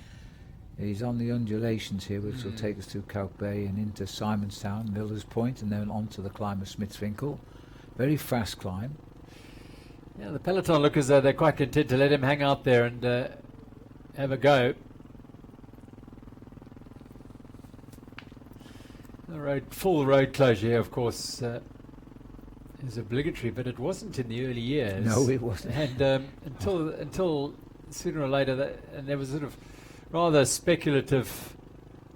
He's on the undulations here, which will take us through Kalk Bay and into Simonstown, Miller's Point, and then onto the climb of Smithsfinkel. Very fast climb. Yeah, the peloton look as though they're quite content to let him hang out there and have a go. The full road closure here, of course, is obligatory, but it wasn't in the early years. No, it wasn't. And until sooner or later, and there was sort of rather speculative,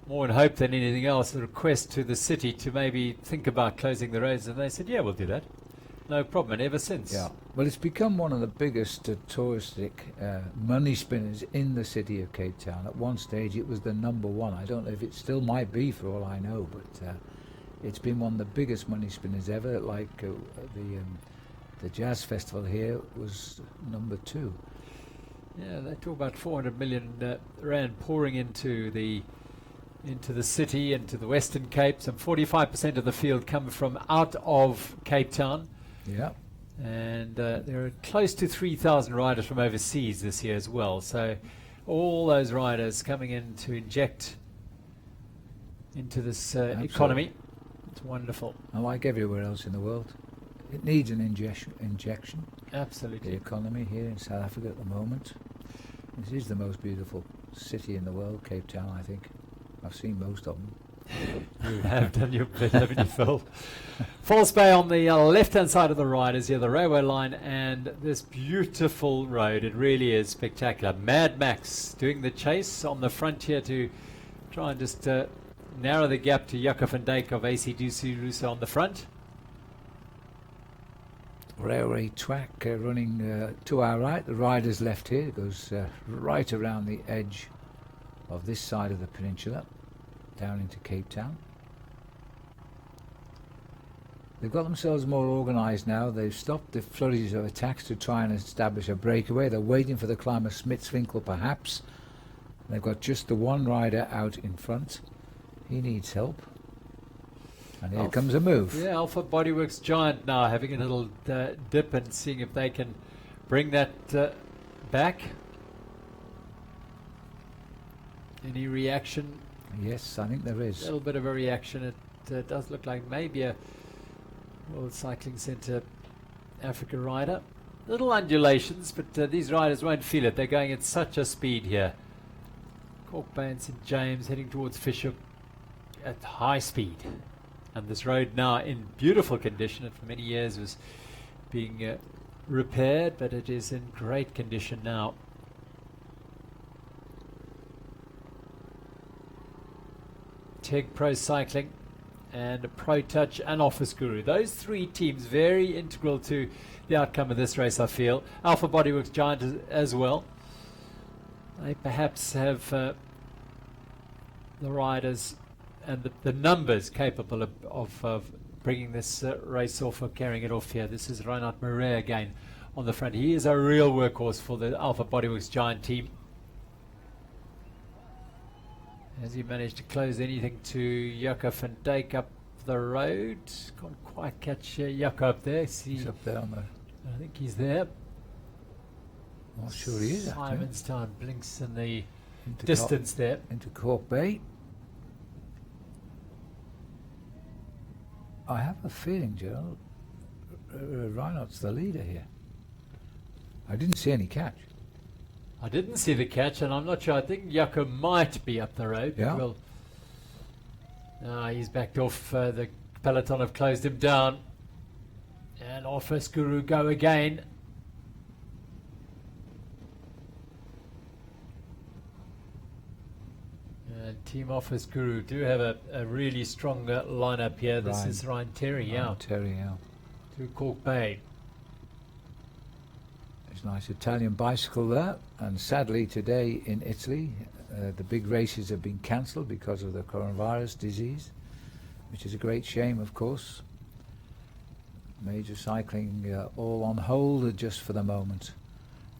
more in hope than anything else, a request to the city to maybe think about closing the roads, and they said, yeah, we'll do that. No problem, and ever since. Yeah, well, it's become one of the biggest touristic money spinners in the city of Cape Town. At one stage, it was the #1. I don't know if it still might be, for all I know, but it's been one of the biggest money spinners ever. Like the jazz festival here was #2. Yeah, they talk about 400 million rand pouring into the city, into the Western Cape. Some 45% of the field come from out of Cape Town. Yeah. And there are close to 3,000 riders from overseas this year as well. So all those riders coming in to inject into this economy. It's wonderful. And like everywhere else in the world, it needs an injection. Absolutely. The economy here in South Africa at the moment. This is the most beautiful city in the world, Cape Town, I think. I've seen most of them. You have done your bit, haven't you, Phil? False Bay on the left-hand side of the ride is here, the railway line, and this beautiful road. It really is spectacular. Mad Max doing the chase on the frontier to try and just narrow the gap to Jaco van Dijk of AC/DC Russo on the front. Railway track running to our right. The rider's left here. It goes right around the edge of this side of the peninsula, down into Cape Town. They've got themselves more organised now. They've stopped the flurries of attacks to try and establish a breakaway. They're waiting for the climber Smitswinkel, perhaps. They've got just the one rider out in front. He needs help. And here comes a move. Yeah, Alpha Bodyworks Giant now having a little dip and seeing if they can bring that back. Any reaction? Yes, I think there is. A little bit of a reaction. It does look like maybe a World Cycling Centre Africa rider. Little undulations, but these riders won't feel it. They're going at such a speed here. Cork Bay and St James heading towards Fisher at high speed. And this road now in beautiful condition. It for many years was being repaired, but it is in great condition now. Teg Pro Cycling and Pro Touch and Office Guru. Those three teams very integral to the outcome of this race, I feel. Alpha Bodyworks Giant as well. They perhaps have the riders and the numbers capable of bringing this race off or carrying it off here. This is Reinhard Marais again on the front. He is a real workhorse for the Alpha Bodyworks Giant team. Has he managed to close anything to Jaco van Dijk up the road? Can't quite catch Jaco up there. He's up there on the... I think he's there. Not sure he is. Simonstown blinks in the distance there. Into Cork Bay. I have a feeling, Gerald, Reinhardt's the leader here. I didn't see any catch. I didn't see the catch, and I'm not sure. I think Jaco might be up the road. Yeah. Well, he's backed off. The peloton have closed him down. And Office Guru go again. And Team Office Guru do have a really strong lineup here. This is Ryan Terry out. Terry out. To Cork Bay. There's a nice Italian bicycle there. And sadly today in Italy, the big races have been cancelled because of the coronavirus disease, which is a great shame, of course. Major cycling all on hold just for the moment.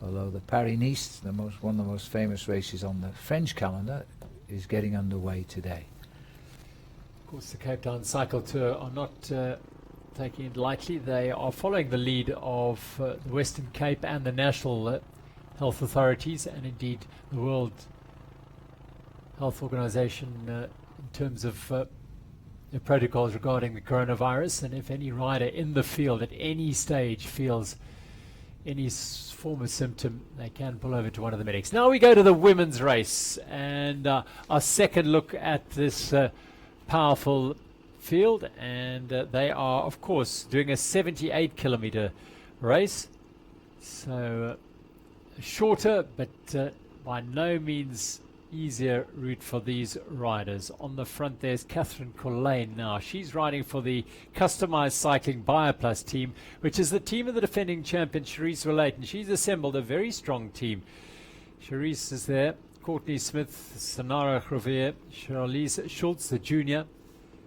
Although the Paris-Nice, one of the most famous races on the French calendar, is getting underway today. Of course, the Cape Town Cycle Tour are not taking it lightly. They are following the lead of the Western Cape and the national health authorities, and indeed the World Health Organization in terms of the protocols regarding the coronavirus. And if any rider in the field at any stage feels any form of symptom, they can pull over to one of the medics. Now we go to the women's race, and our second look at this powerful field, and they are of course doing a 78 kilometer race, so shorter but by no means easier route for these riders. On the front there's Catherine Collane now. She's riding for the Customized Cycling BioPlus team, which is the team of the defending champion Charisse Relaton. She's assembled a very strong team. Charisse is there, Courtney Smith, Sonara Grovier, Charlize Schultz, the junior.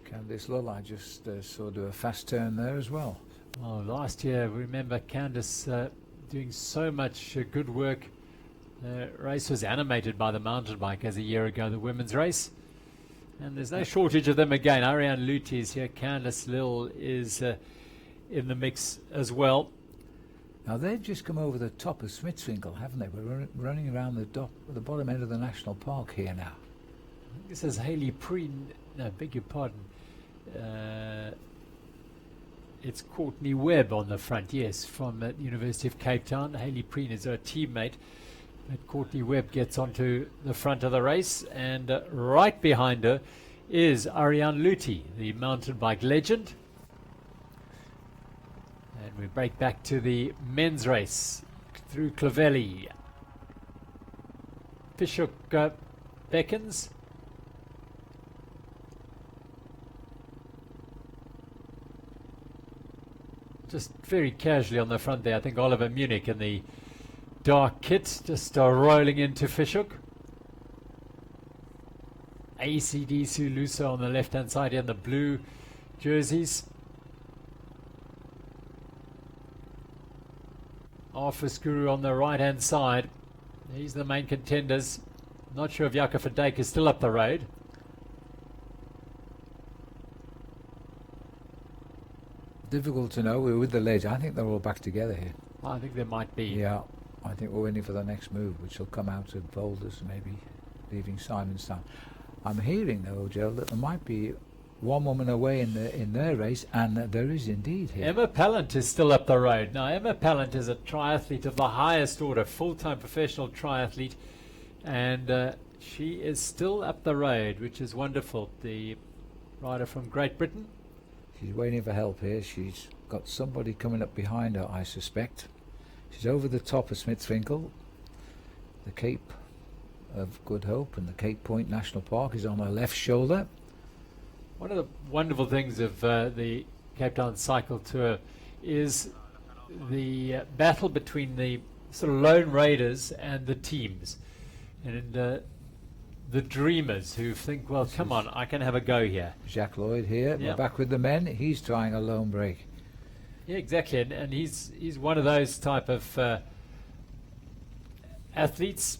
Candice Lull, I just saw do a fast turn there as well. Well, last year, remember Candice doing so much good work. The race was animated by the mountain bike as a year ago, the women's race. And there's no shortage of them again. Ariane Luthi is here. Candice Lull is in the mix as well. Now they've just come over the top of Smitswinkel, haven't they? We're running around the bottom end of the national park here now. This is Haley Preen. No, beg your pardon. it's Courtney Webb on the front, yes, from the University of Cape Town. Hayley Preen is her teammate. But Courtney Webb gets onto the front of the race, and right behind her is Ariane Luthi, the mountain bike legend. And we break back to the men's race through Clovelly. Fishhook beckons. Just very casually on the front there. I think Oliver Munich in the dark kit just rolling into Fishhook. ACD Sulusa on the left hand side here in the blue jerseys. Office Guru on the right hand side. These are the main contenders. Not sure if Jaco van Dijk is still up the road. Difficult to know. We're with the ladies. I think they're all back together here. I think there might be. Yeah, I think we're waiting for the next move, which will come out of Boulders, maybe leaving Simonstown. I'm hearing though, Joe, that there might be one woman away in their race, and there is indeed here. Emma Pallant is still up the road. Now, Emma Pallant is a triathlete of the highest order, full-time professional triathlete, and she is still up the road, which is wonderful. The rider from Great Britain. She's waiting for help here. She's got somebody coming up behind her, I suspect. She's over the top of Smithwinkle. The Cape of Good Hope and the Cape Point National Park is on her left shoulder. One of the wonderful things of the Cape Town Cycle Tour is the battle between the sort of lone raiders and the teams. And the dreamers who think, well, come on, I can have a go here. Jacques Lloyd here. Yep. We're back with the men. He's trying a lone break. Yeah, exactly. And he's one of those type of athletes.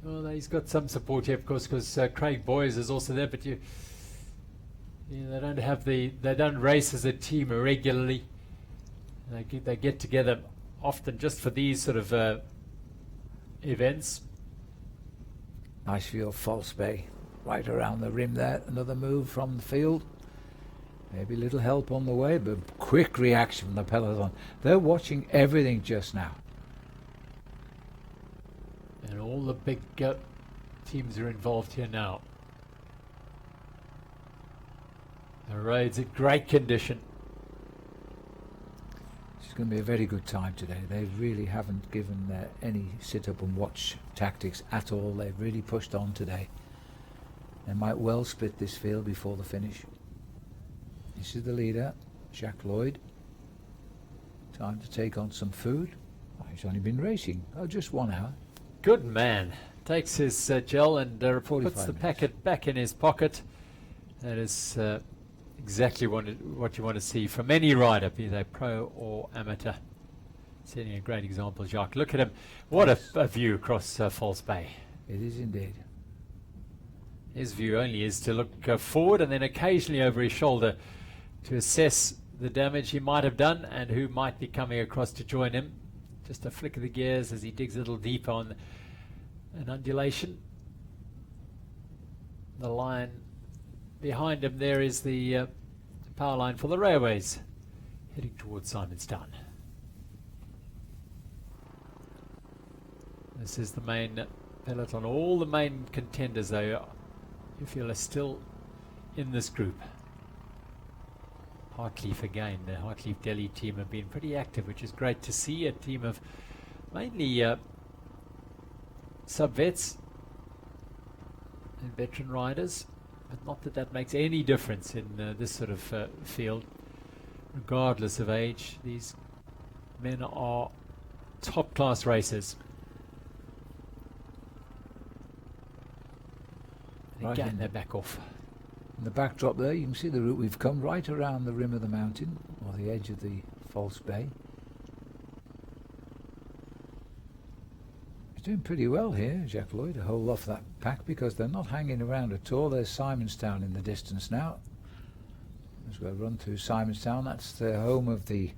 Well, he's got some support here, of course, because Craig Boyes is also there. But they don't race as a team regularly. They get together often just for these sort of events. Nice view of False Bay, right around the rim there. Another move from the field. Maybe a little help on the way, but quick reaction from the peloton. They're watching everything just now. And all the big teams are involved here now. The road's in great condition. It's going to be a very good time today. They really haven't given any sit-up and watch tactics at all. They've really pushed on today. They might well split this field before the finish. This is the leader, Jacques Lloyd. Time to take on some food. Oh, he's only been racing just 1 hour. Good man. Takes his gel and puts the packet back in his pocket. That is exactly what you want to see from any rider, be they pro or amateur. Setting a great example, Jacques. Look at him. What a view across False Bay. It is indeed. His view only is to look forward and then occasionally over his shoulder to assess the damage he might have done and who might be coming across to join him. Just a flick of the gears as he digs a little deeper on an undulation. The line behind him there is the power line for the railways heading towards Simonstown. This is the main peloton. All the main contenders, though, you feel are still in this group. Hartleaf again, the Hartleaf Delhi team have been pretty active, which is great to see. A team of mainly sub-vets and veteran riders, but not that that makes any difference in this sort of field. Regardless of age, these men are top-class racers. Right, again, they're back off. In the backdrop there, you can see the route we've come right around the rim of the mountain, or the edge of the False Bay. He's doing pretty well here, Jacques Lloyd, to hold off that pack, because they're not hanging around at all. There's Simonstown in the distance now. As we'll run through Simonstown, that's the home of the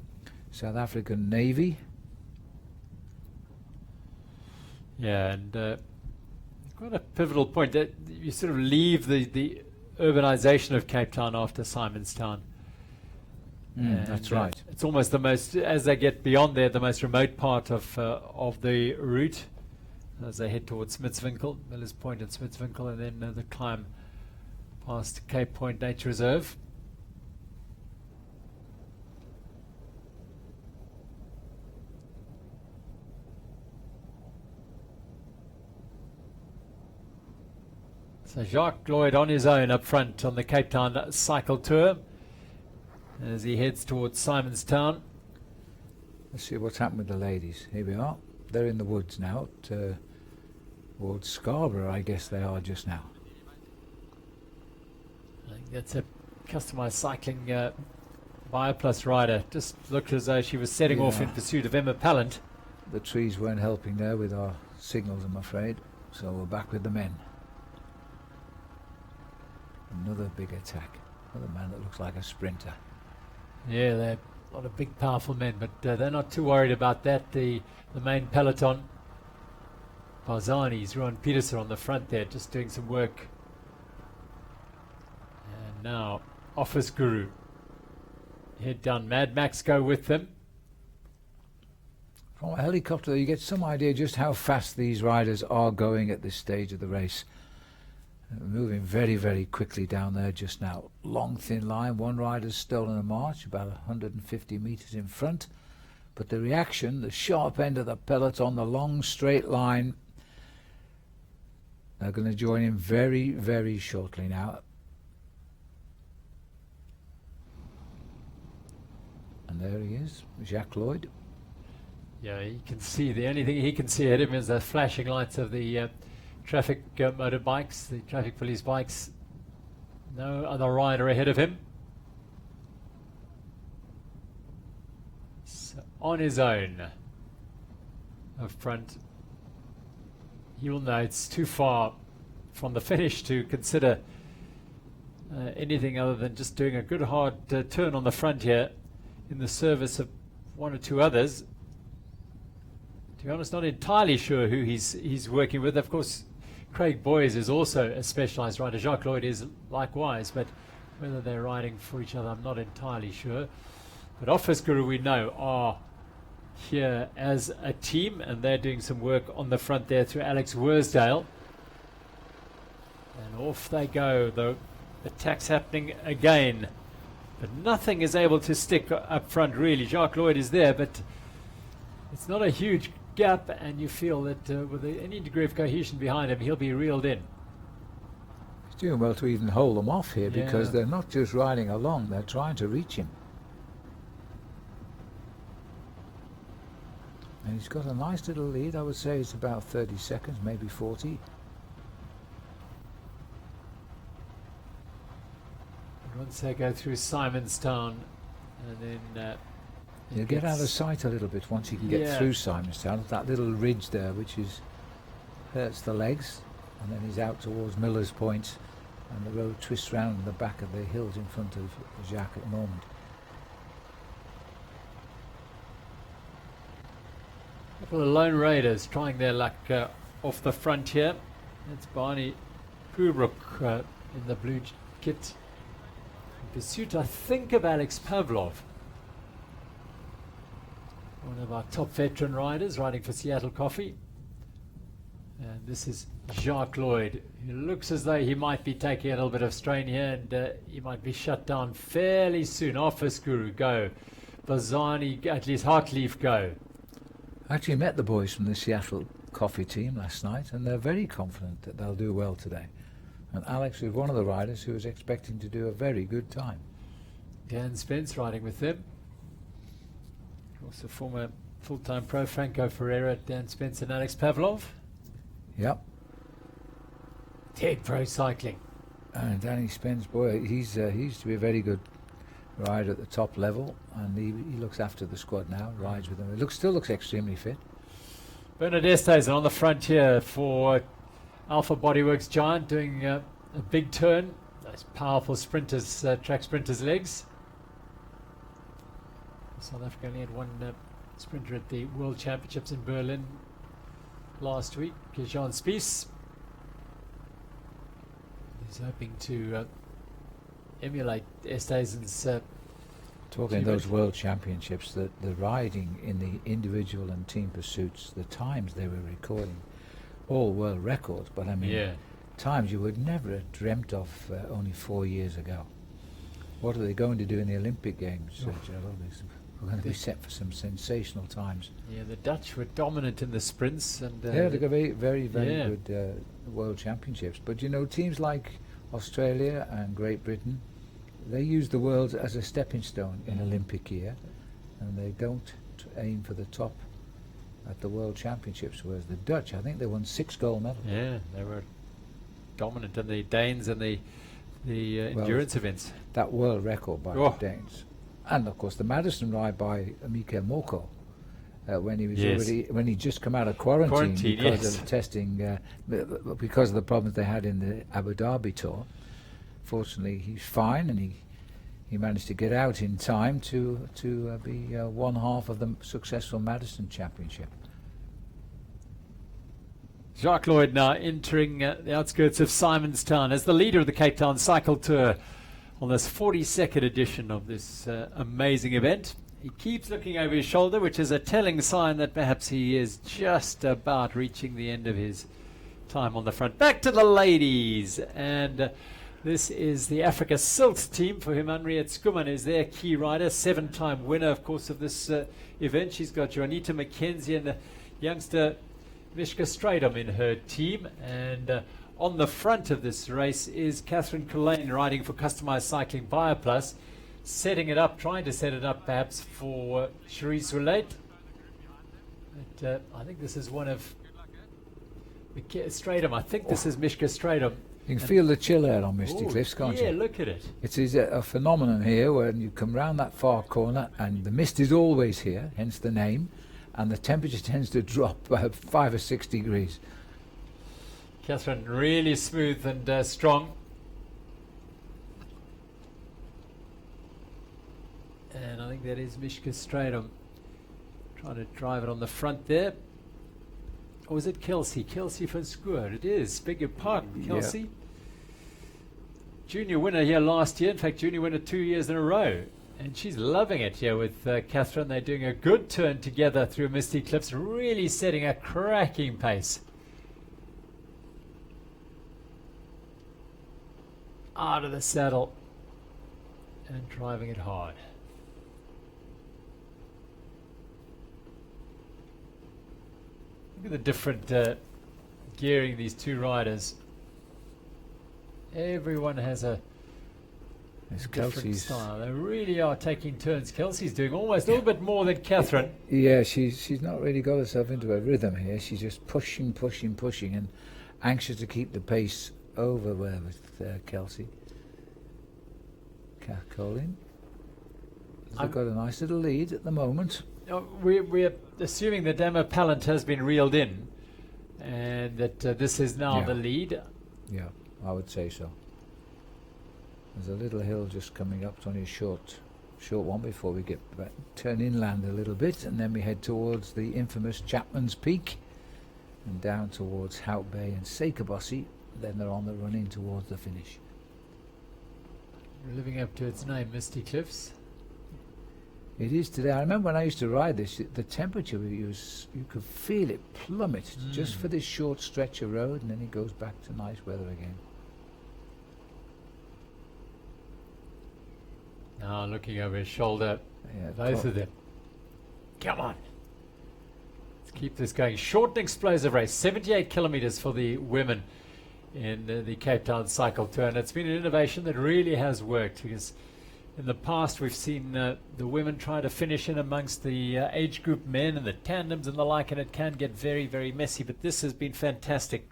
South African Navy. Yeah, and quite a pivotal point that you sort of leave the urbanization of Cape Town after Simonstown. That's right. It's almost the most, as they get beyond there, the most remote part of the route as they head towards Smitswinkel, Miller's Point and Smitswinkel, and then the climb past Cape Point Nature Reserve. So Jacques Lloyd on his own up front on the Cape Town cycle tour as he heads towards Simonstown. Let's see what's happened with the ladies. Here we are. They're in the woods now towards Scarborough, I guess they are just now. I think that's a customised cycling Bioplus rider. Just looked as though she was setting off in pursuit of Emma Pallant. The trees weren't helping there with our signals, I'm afraid. So we're back with the men. Another big attack. Another man that looks like a sprinter. Yeah, they're a lot of big, powerful men, but they're not too worried about that. The main peloton, Barzani's, Rowan Peterson on the front there, just doing some work. And now, Office Guru. Head down, Mad Max go with them. From a helicopter, you get some idea just how fast these riders are going at this stage of the race. Moving very, very quickly down there just now. Long, thin line. One rider's stolen a march, about 150 metres in front. But the reaction, the sharp end of the peloton, the long, straight line, they're going to join in very, very shortly now. And there he is, Jacques Lloyd. Yeah, you can see, the only thing he can see ahead of him is the flashing lights of the traffic motorbikes, the traffic police bikes. No other rider ahead of him. So on his own up front, he'll know it's too far from the finish to consider anything other than just doing a good hard turn on the front here in the service of one or two others. To be honest, not entirely sure who he's working with. Of course, Craig Boyes is also a specialised rider. Jacques Lloyd is likewise, but whether they're riding for each other, I'm not entirely sure. But Office Guru, we know, are here as a team, and they're doing some work on the front there through Alex Worsdale. And off they go. The attack's happening again. But nothing is able to stick up front, really. Jacques Lloyd is there, but it's not a huge gap, and you feel that with any degree of cohesion behind him, he'll be reeled in. He's doing well to even hold them off here, because they're not just riding along, they're trying to reach him. And he's got a nice little lead. I would say it's about 30 seconds, maybe 40. And once they go through Simonstown, and then he'll get out of sight a little bit once he can get through Simonstown. That little ridge there, which hurts the legs, and then he's out towards Miller's Point, and the road twists round in the back of the hills in front of Jacques at the moment. A couple of Lone Raiders trying their luck off the front here. That's Barney Pubrook in the blue kit. In pursuit, I think, of Alex Pavlov, one of our top veteran riders riding for Seattle Coffee. And this is Jacques Lloyd, who looks as though he might be taking a little bit of strain here, and he might be shut down fairly soon. Office Guru go. Bazani, at least Hartleaf go. I actually met the boys from the Seattle Coffee team last night, and they're very confident that they'll do well today. And Alex was one of the riders who was expecting to do a very good time. Dan Spence riding with them. Also former full-time pro Franco Ferreira, Dan Spence and Alex Pavlov. Yep. Ted Pro Cycling. And Danny Spence, boy, he used to be a very good rider at the top level, and he looks after the squad now, rides with them. He still looks extremely fit. Bernard Estesen on the front here for Alpha Bodyworks Giant, doing a big turn. Those powerful sprinters, track sprinters' legs. South Africa only had one sprinter at the World Championships in Berlin last week, Jean Spies. He's hoping to emulate Esteisen's. Talking of Too those much. world championships, the riding in the individual and team pursuits, the times they were recording, all world records, but I mean, Yeah. times you would never have dreamt of only 4 years ago. What are they going to do in the Olympic Games, Gerald? We're going to be set for some sensational times. Yeah, the Dutch were dominant in the sprints, and Yeah, they've got very Yeah. good world championships. But you know, teams like Australia and Great Britain, they use the world as a stepping stone in Olympic year, and they don't aim for the top at the world championships. Whereas the Dutch, I think they won 6 gold medals. yeah, they were dominant, and the Danes and the Well, endurance events. That world record by Oh. the Danes, and of course the Madison ride by Mikael Moko. When he was Yes. when he just come out of quarantine because yes. of testing, because of the problems they had in the Abu Dhabi tour. Fortunately, he's fine, and he managed to get out in time to be one half of the successful Madison Championship. Jacques Lloyd now entering the outskirts of Simonstown as the leader of the Cape Town Cycle Tour on this 42nd edition of this amazing event. He keeps looking over his shoulder, which is a telling sign that perhaps he is just about reaching the end of his time on the front. Back to the ladies, and this is the Africa Silt team, for whom Henriette Skuman is their key rider, 7-time winner, of course, of this event. She's got Juanita McKenzie and the youngster Mishka Stradom in her team, and on the front of this race is Catherine Cullen riding for Customised Cycling Bioplus, setting it up, trying to set it up perhaps for Cherise Roulette. But I think this is one of Stradom. I think this is Mishka Stradom. You can feel the chill air on Misty Ooh, Cliffs, can't yeah, you? look at it. It is a phenomenon here when you come round that far corner, and the mist is always here, hence the name, and the temperature tends to drop by 5 or 6 degrees. Catherine really smooth and strong. And I think that is Mishka Stradom trying to drive it on the front there. Or is it Kelsey? Kelsey van Schoor. It is. Beg your pardon, Kelsey. Yeah. Junior winner here last year. In fact, junior winner 2 years in a row. And she's loving it here with Catherine. They're doing a good turn together through Misty Cliffs, really setting a cracking pace. Out of the saddle and driving it hard. Look at the different gearing these two riders. Everyone has a It's different Kelsey's. style. They really are taking turns. Kelsey's doing almost a little bit more than Catherine. Yeah, she's not really got herself into a rhythm here. She's just pushing, and anxious to keep the pace over where with Kelsey. Colin. They've got a nice little lead at the moment. We're assuming that Dama Pallant has been reeled in, and that this is now Yeah. the lead. Yeah, I would say so. There's a little hill just coming up. It's only a short one before we get back, turn inland a little bit, and then we head towards the infamous Chapman's Peak and down towards Hout Bay and Sakabossi. Then they're on the run in towards the finish. Living up to its name, Misty Cliffs. It is today. I remember when I used to ride this, the temperature you could feel it plummet just for this short stretch of road, and then it goes back to nice weather again. Now looking over his shoulder, Yeah, both of them. Come on. Let's keep this going. Short and explosive race, 78 kilometers for the women in the Cape Town Cycle Tour. And it's been an innovation that really has worked, because in the past we've seen the women try to finish in amongst the age group men and the tandems and the like, and it can get very, very messy. But this has been fantastic,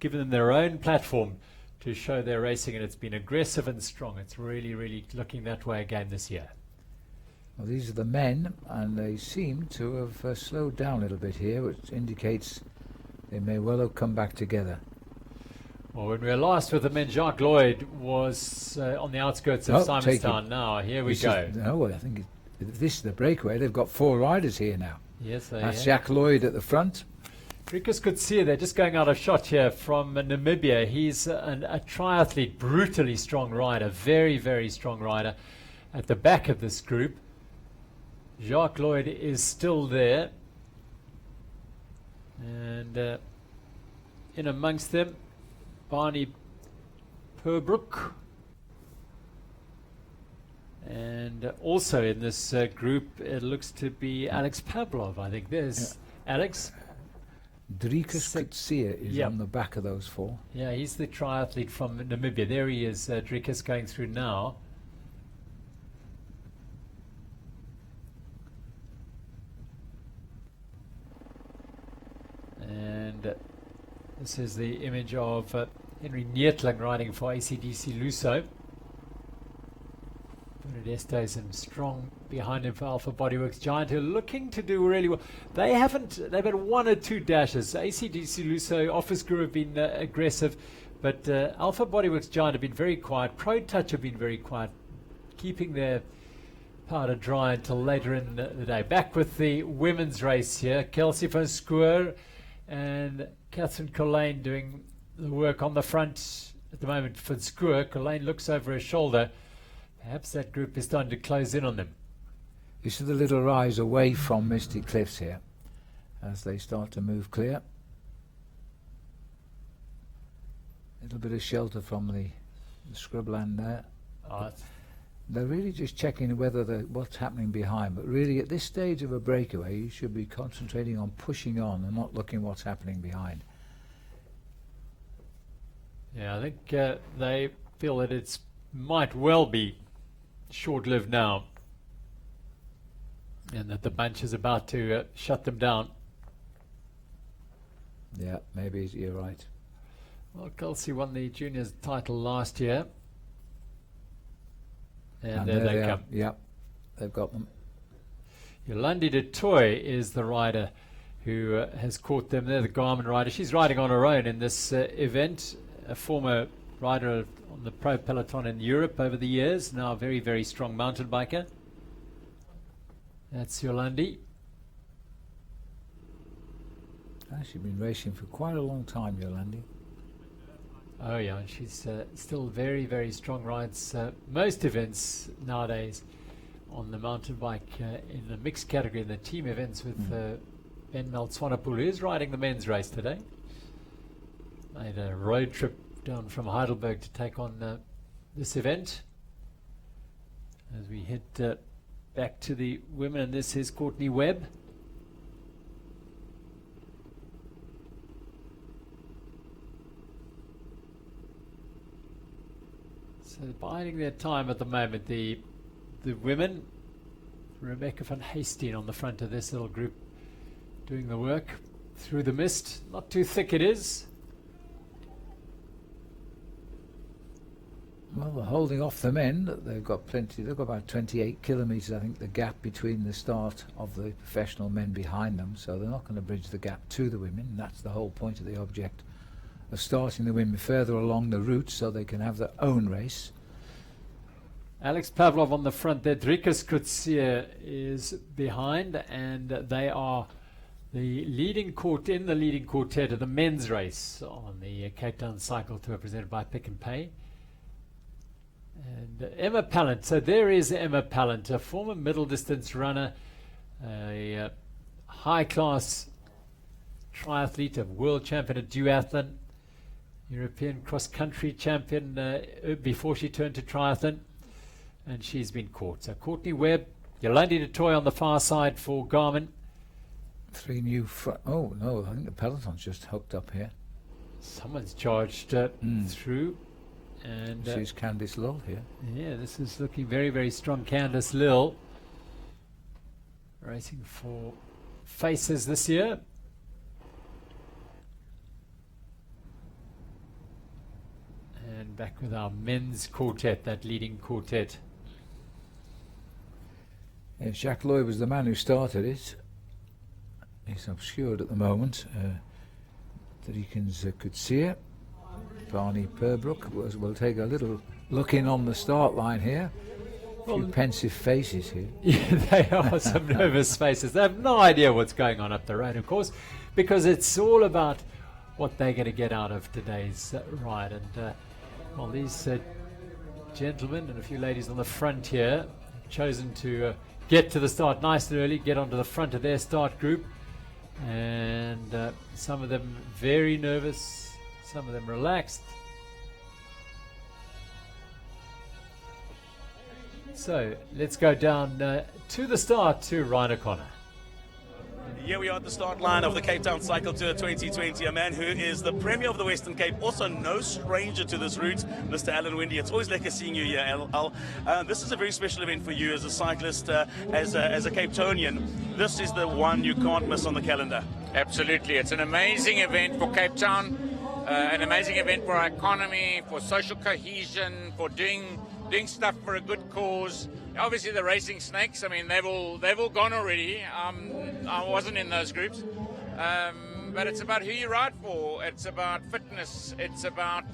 giving them their own platform to show their racing, and it's been aggressive and strong. It's really, really looking that way again this year. Well, these are the men, and they seem to have slowed down a little bit here, which indicates they may well have come back together. Well, when we were last with the men, Jacques Lloyd was on the outskirts of Simonstown. Now, here we go. Well, I think this is the breakaway. They've got 4 riders here now. Yes, they That's have. Jacques Lloyd at the front. Rikus Kutsia, they're just going out of shot here from Namibia. He's a triathlete, brutally strong rider, very, very strong rider. At the back of this group, Jacques Lloyd is still there. And in amongst them, Barney Purbrook. And also in this group, it looks to be Alex Pavlov, I think. There's Alex. Drikus Kutsia is on the back of those four. Yeah, he's the triathlete from Namibia. There he is, Drikus going through now. And this is the image of Henry Neertling riding for ACDC Luso. Bernadette is strong behind him for Alpha Bodyworks Giant, who are looking to do really well. They've had one or two dashes. ACDC Luso, Office Guru have been aggressive, but Alpha Bodyworks Giant have been very quiet. Pro Touch have been very quiet, keeping their powder dry until later in the day. Back with the women's race here. Kelsey van Schoor and Catherine Collane doing the work on the front at the moment. Van Schoor, Collane looks over her shoulder. Perhaps that group is starting to close in on them. You see the little rise away from Misty Cliffs here as they start to move clear. A little bit of shelter from the scrubland there. They're really just checking whether what's happening behind, but really at this stage of a breakaway you should be concentrating on pushing on and not looking what's happening behind. Yeah, I think they feel that it's might well be short-lived now, and that the bunch is about to shut them down. Yeah, maybe you're right. Well, Kelsey won the juniors title last year, and there they come. Yep, they've got them. Yolandi de Toy is the rider who has caught them. They're the Garmin rider. She's riding on her own in this event, a former rider on the pro peloton in Europe over the years, now a very, very strong mountain biker. That's Yolandi. She's been racing for quite a long time, Yolandi. Oh yeah, and she's still very, very strong. Rides most events nowadays on the mountain bike in the mixed category, in the team events with Ben Maltswanepoel, who's riding the men's race today. Made a road trip down from Heidelberg to take on this event. As we head back to the women, and this is Courtney Webb. So biding their time at the moment, the women, Rebecca van Hasteen on the front of this little group doing the work through the mist. Not too thick it is. Well, they're holding off the men. They've got plenty. They've got about 28 kilometres, I think, the gap between the start of the professional men behind them. So they're not going to bridge the gap to the women. That's the whole point of the object of starting the women further along the route so they can have their own race. Alex Pavlov on the front there. Drikus Kutsia is behind, and they are the leading quartet of the men's race on the Cape Town Cycle Tour presented by Pick and Pay. And Emma Pallant, so there is Emma Pallant, a former middle distance runner, a high-class triathlete, a world champion at duathlon, European cross-country champion before she turned to triathlon, and she's been caught. So Courtney Webb, Yolandi de Toy on the far side for Garmin. Three new oh no, I think the peloton's just hooked up here. Someone's charged through. And she's Candice Lull here. Yeah, this is looking very, very strong. Candice Lull racing for Faces this year. And back with our men's quartet, that leading quartet. Yeah, Jacques Lloyd was the man who started it. He's obscured at the moment. Drikus Kutsia. Barney Purbrook will take a little look in on the start line here. A few pensive faces here. Yeah, they are some nervous faces. They have no idea what's going on up the road, of course. because it's all about what they're going to get out of today's ride. And well, these gentlemen and a few ladies on the front here have chosen to get to the start nice and early, get onto the front of their start group. And some of them very nervous, some of them relaxed. So let's go down to the start to Ryan O'Connor. Here we are at the start line of the Cape Town Cycle Tour 2020, a man who is the Premier of the Western Cape, also no stranger to this route, Mr. Alan Windy. It's always lekker seeing you here, Al. This is a very special event for you as a cyclist, as a Cape Townian. This is the one you can't miss on the calendar. Absolutely. It's an amazing event for Cape Town, an amazing event for our economy, for social cohesion, for doing stuff for a good cause. Obviously the racing snakes, I mean, they've all gone already. I wasn't in those groups. But it's about who you ride for. It's about fitness. It's about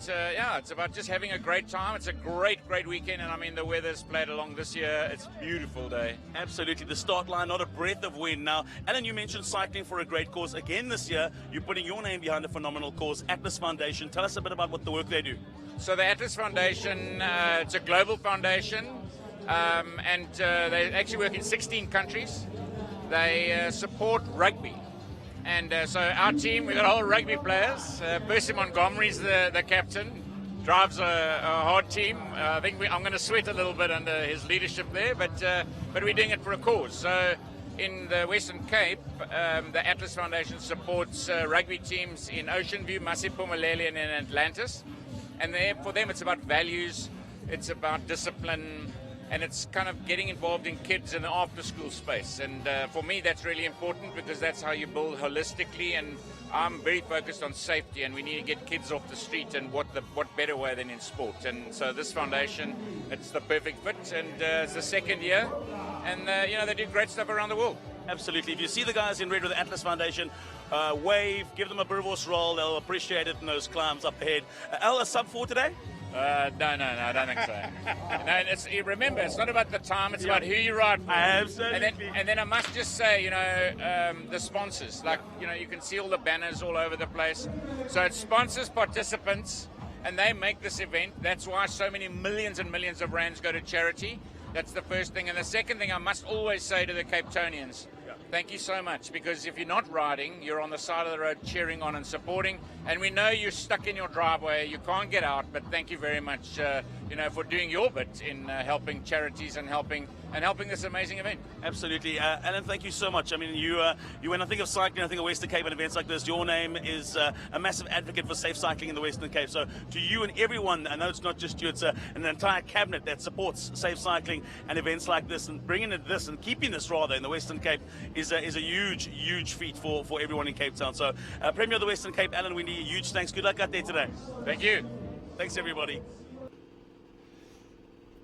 just having a great time. It's a great weekend, and I mean the weather's played along this year. It's a beautiful day. Absolutely, the start line, not a breath of wind. Now, Alan, you mentioned cycling for a great cause. Again this year, you're putting your name behind a phenomenal cause, Atlas Foundation. Tell us a bit about what the work they do. So the Atlas Foundation, it's a global foundation, and they actually work in 16 countries. They support rugby. And so our team, we've got all rugby players. Percy Montgomery's the captain, drives a hard team. I think I'm going to sweat a little bit under his leadership there, but we're doing it for a cause. So in the Western Cape, the Atlas Foundation supports rugby teams in Ocean View, Masipumaleli, and in Atlantis. And for them, it's about values, it's about discipline, and it's kind of getting involved in kids in the after-school space. And for me, that's really important because that's how you build holistically. And I'm very focused on safety, and we need to get kids off the street. And what better way than in sport? And so this foundation, it's the perfect fit. And it's the second year, and they do great stuff around the world. Absolutely. If you see the guys in red with the Atlas Foundation, wave, give them a Burvos roll. They'll appreciate it in those climbs up ahead. Al, a sub 4 today? No, I don't think so. Remember, it's not about the time, it's about who you ride for. Absolutely. And then I must just say, the sponsors, you can see all the banners all over the place. So it sponsors participants, and they make this event. That's why so many millions and millions of rands go to charity. That's the first thing. And the second thing I must always say to the Cape Townians, thank you so much, because if you're not riding, you're on the side of the road cheering on and supporting. And we know you're stuck in your driveway, you can't get out, but thank you very much, for doing your bit in helping charities and helping this amazing event. Absolutely. Alan, thank you so much. I mean, you when I think of cycling, I think of Western Cape and events like this. Your name is a massive advocate for safe cycling in the Western Cape. So to you and everyone, I know it's not just you, it's an entire cabinet that supports safe cycling and events like this, and bringing it this and keeping this rather in the Western Cape is a huge feat for everyone in Cape Town. So Premier of the Western Cape, Alan Windy, huge thanks. Good luck out there today. Thank you. Thanks, everybody.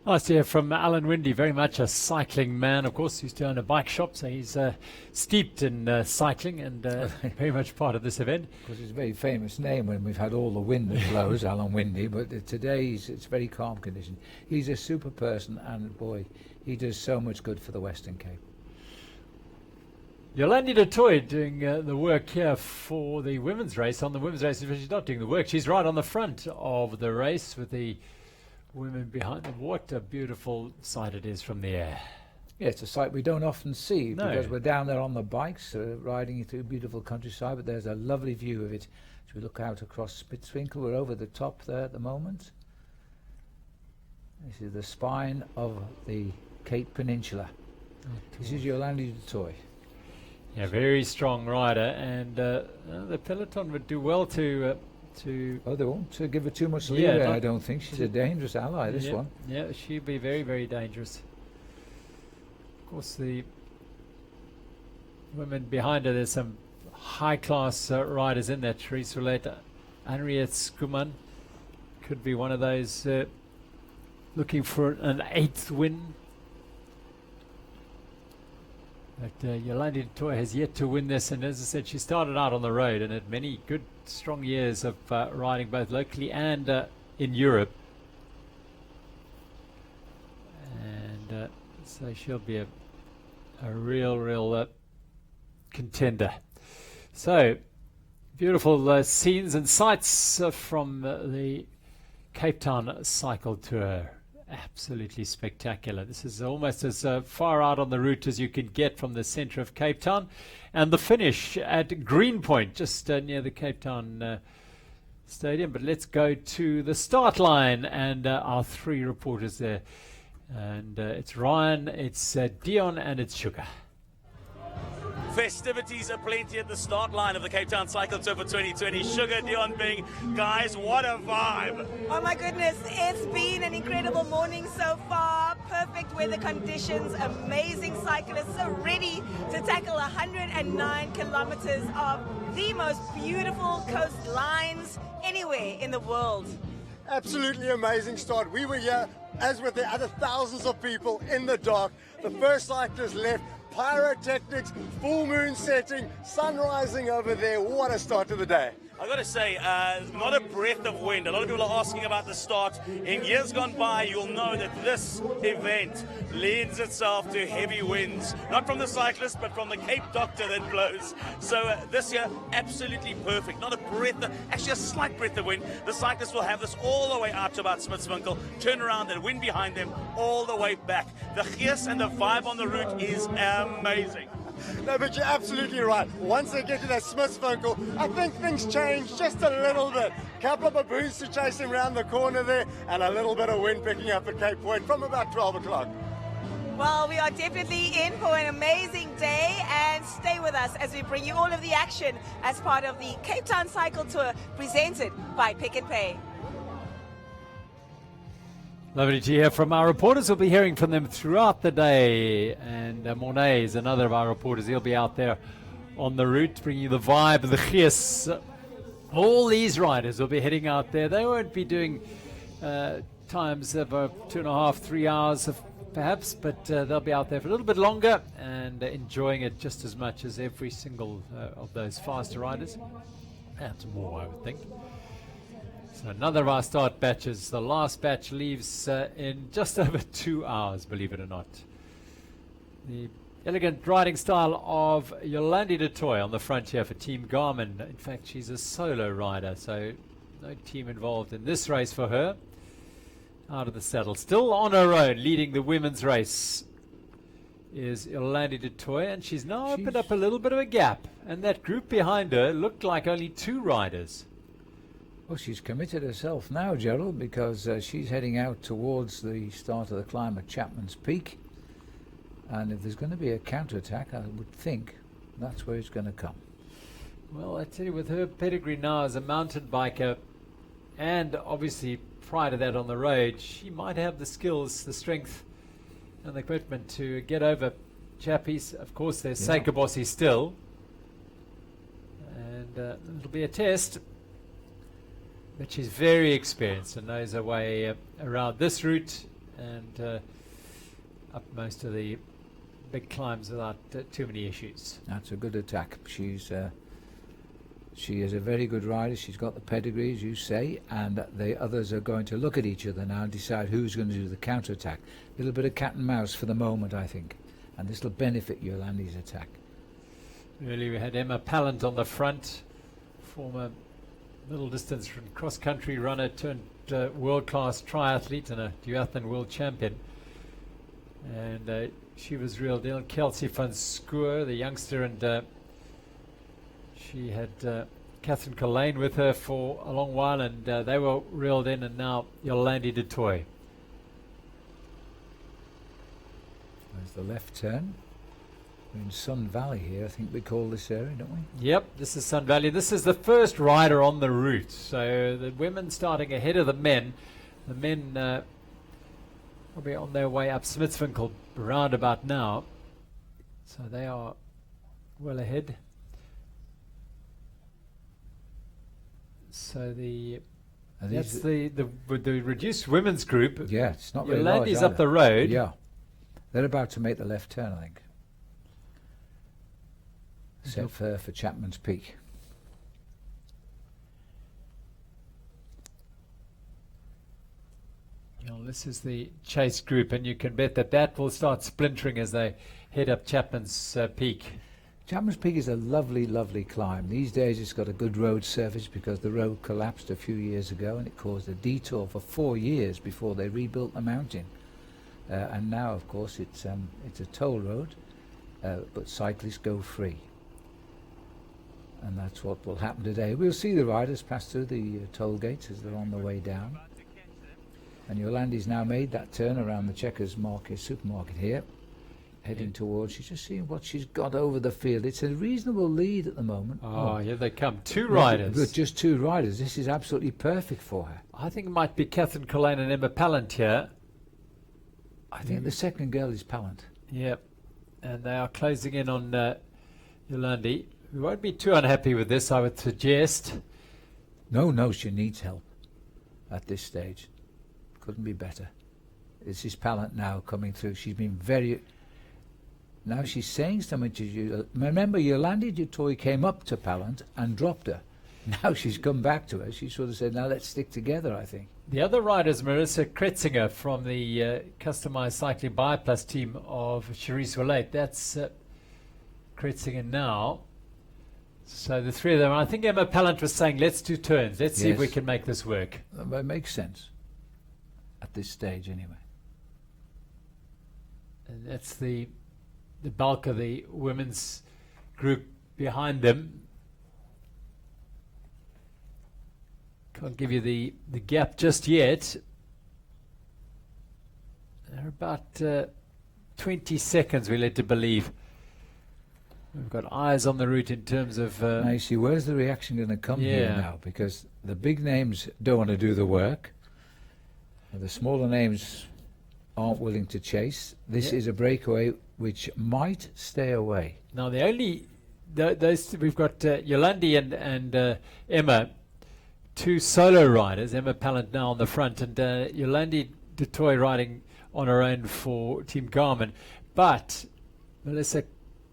Nice to hear from Alan Windy, very much a cycling man. Of course, he used to own a bike shop, so he's steeped in cycling and very much part of this event. Because it's a very famous name when we've had all the wind that blows, Alan Windy, but today it's very calm condition. He's a super person, and boy, he does so much good for the Western Cape. Yolandi du Toit doing the work here for the women's race. On the women's race, she's not doing the work. She's right on the front of the race with the women behind them. What a beautiful sight it is from the air. Yeah, it's a sight we don't often see because No. we're down there on the bikes riding through beautiful countryside, but there's a lovely view of it as we look out across Spitzwinkel. We're over the top there at the moment. This is the spine of the Cape Peninsula. This is Yolandi du Toit. Yeah, very strong rider, and the peloton would do well to Oh, they won't give her too much Yeah, leeway, not I don't think. She's a dangerous ally, this yeah, one. Yeah, she'd be very, very dangerous. Of course, the women behind her, there's some high-class riders in there. Therese Roulette, Henriette Skuman could be one of those looking for an 8th win. But Yolandi du Toit has yet to win this, and as I said, she started out on the road and had many good, strong years of riding both locally and in Europe. And so she'll be a real contender. So Beautiful scenes and sights from the Cape Town Cycle Tour. Absolutely spectacular. This is almost as far out on the route as you can get from the centre of Cape Town. And the finish at Greenpoint, just near the Cape Town Stadium. But let's go to the start line and our three reporters there. And it's Ryan, it's Dion, and it's Sugar. Festivities aplenty at the start line of the Cape Town Cycle Tour for 2020. Sugar, Dion, Bing, guys, what a vibe! Oh my goodness, it's been an incredible morning so far. Perfect weather conditions, amazing cyclists so ready to tackle 109 kilometers of the most beautiful coastlines anywhere in the world. Absolutely amazing start. We were here, as with the other thousands of people, in the dark. The first cyclist left. Pyrotechnics, full moon setting, sun rising over there. What a start to the day. I got to say, not a breath of wind. A lot of people are asking about the start. In years gone by, you'll know that this event lends itself to heavy winds. Not from the cyclists, but from the Cape Doctor that blows. So this year, absolutely perfect. Not a breath, actually a slight breath of wind. The cyclists will have this all the way out to about Smithswinkel, turn around and wind behind them all the way back. The gees and the vibe on the route is amazing. No, but you're absolutely right. Once they get to that Smithswinkel, I think things change just a little bit. Couple of baboons to chase him around the corner there, and a little bit of wind picking up at Cape Point from about 12 o'clock. Well, we are definitely in for an amazing day, and stay with us as we bring you all of the action as part of the Cape Town Cycle Tour presented by Pick n Pay. Lovely to hear from our reporters. We'll be hearing from them throughout the day. And Mornay is another of our reporters. He'll be out there on the route, bringing you the vibe, the gees. All these riders will be heading out there. They won't be doing times of 2.5, 3 hours perhaps, but they'll be out there for a little bit longer and enjoying it just as much as every single of those faster riders. That's more, I would think. So another of our start batches. The last batch leaves in just over 2 hours, believe it or not. The elegant riding style of Yolandi de Toy on the front here for Team Garmin. In fact, she's a solo rider, so no team involved in this race for her. Out of the saddle, still on her own, leading the women's race is Yolandi de Toy, and she's now opened up a little bit of a gap. And that group behind her looked like only 2 riders. Well, she's committed herself now, Gerald, because she's heading out towards the start of the climb at Chapman's Peak. And if there's going to be a counterattack, I would think that's where it's going to come. Well, I tell you, with her pedigree now as a mountain biker, and obviously prior to that on the road, she might have the skills, the strength, and the equipment to get over Chappies. Of course, there's Seikabossi still. And it'll be a test. But she's very experienced and knows her way around this route and up most of the big climbs without too many issues. That's a good attack. She is a very good rider. She's got the pedigree, as you say, and the others are going to look at each other now and decide who's going to do the counter-attack. A little bit of cat and mouse for the moment, I think, and this will benefit Yolandi's attack. Earlier we had Emma Pallant on the front, former middle distance from cross-country runner turned world-class triathlete and a duathlon world champion. And she was reeled in. Kelsey van Schoor, the youngster, and she had Catherine Collane with her for a long while, and they were reeled in, and now Yolandi de Toy. There's the left turn. We're in Sun Valley here, I think we call this area, don't we? Yep, this is Sun Valley. This is the first rider on the route. So the women starting ahead of the men. The men will be on their way up Smithswinkel roundabout now. So they are well ahead. So that's the reduced women's group. Yeah, it's not very large. Yolandi's up the road. Yeah, they're about to make the left turn, I think. Set for Chapman's Peak. Well, this is the chase group, and you can bet that will start splintering as they head up Chapman's Peak. Chapman's Peak is a lovely, lovely climb. These days it's got a good road surface because the road collapsed a few years ago and it caused a detour for 4 years before they rebuilt the mountain. And now, of course, it's a toll road, but cyclists go free. And that's what will happen today. We'll see the riders pass through the toll gates as they're on the way down. And Yolandi's now made that turn around the Checkers Market supermarket here, heading towards. She's just seeing what she's got over the field. It's a reasonable lead at the moment. Oh, here they come. 2 riders. Good, just 2 riders. This is absolutely perfect for her. I think it might be Catherine Collane and Emma Pallant here. I think the second girl is Pallant. Yep. And they are closing in on Yolandi. We won't be too unhappy with this, I would suggest. No, she needs help at this stage. Couldn't be better. This is Pallant now coming through. She's been very... Now she's saying something to you. Remember, Yolandi du Toit came up to Pallant and dropped her. Now she's come back to her. She sort of said, now let's stick together, I think. The other rider is Marissa Kretzinger from the Customized Cycling Bioplus team of Cherise Willate. That's Kretzinger now. So the 3 of them. I think Emma Pallant was saying, let's do turns. Let's see if we can make this work. That makes sense. At this stage, anyway. And that's the bulk of the women's group behind them. Can't give you the gap just yet. They're about 20 seconds, we're led to believe. We've got eyes on the route in terms of... now you see, where's the reaction going to come here now? Because the big names don't want to do the work. And the smaller names aren't willing to chase. This is a breakaway which might stay away. Now the only... those we've got Yolandi and Emma, 2 solo riders. Emma Pallant now on the front, and Yolandi du Toit riding on her own for Team Garmin. But Melissa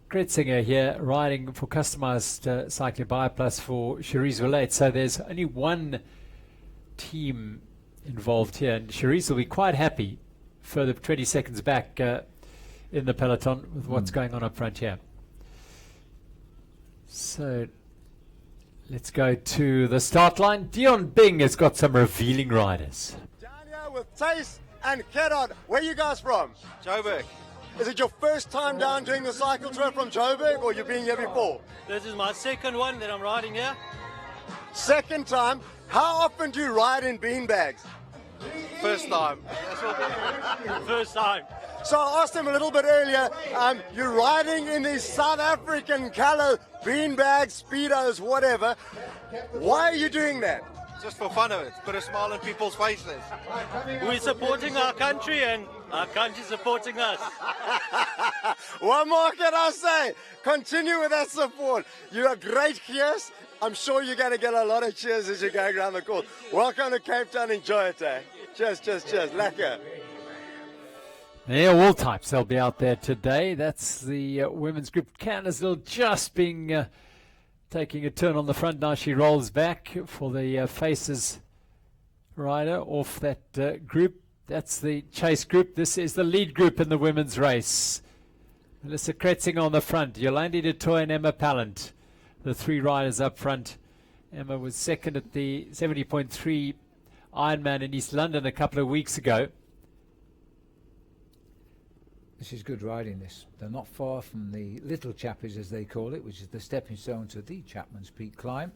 Kretzinger here riding for Customized Cycling Bioplus for Cherise Willate. So there's only 1 team involved here, and Cherise will be quite happy further 20 seconds back in the peloton with what's going on up front here. So let's go to the start line. Dion Bing has got some revealing riders. Down here with Tace and Kerod. Where you guys from? Joburg. Is it your first time down doing the cycle tour from Joburg, or you've been here before? This is my second one that I'm riding here. Second time. How often do you ride in beanbags? First time. First time. So I asked him a little bit earlier, you're riding in these South African color beanbags, speedos, whatever. Why are you doing that? Just for fun of it. Put a smile on people's faces. We're supporting our country and our country supporting us. What more can I say? Continue with that support. You are great cheers. I'm sure you're going to get a lot of cheers as you're going around the course. Welcome to Cape Town. Enjoy it, eh? Cheers, cheers, cheers. Lekker. Yeah, all types they'll be out there today. That's the women's group. Candace just being taking a turn on the front now. She rolls back for the Faces rider off that group. That's the chase group. This is the lead group in the women's race. Melissa Kretzinger on the front. Yolandi du Toit and Emma Pallant, the 3 riders up front. Emma was second at the 70.3 Ironman in East London a couple of weeks ago. This is good riding, this. They're not far from the Little Chappies, as they call it, which is the stepping stone to the Chapman's Peak climb.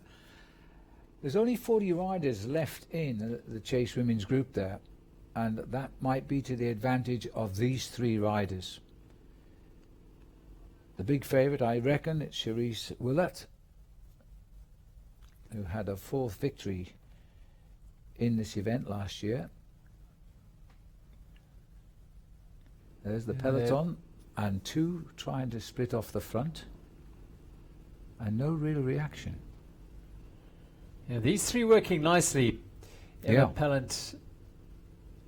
There's only 40 riders left in the Chase Women's group there, and that might be to the advantage of these 3 riders. The big favourite, I reckon, is Cherise Willate, who had a 4th victory in this event last year. There's the peloton, and 2 trying to split off the front, and no real reaction. Yeah, these 3 working nicely. Emma Pallant,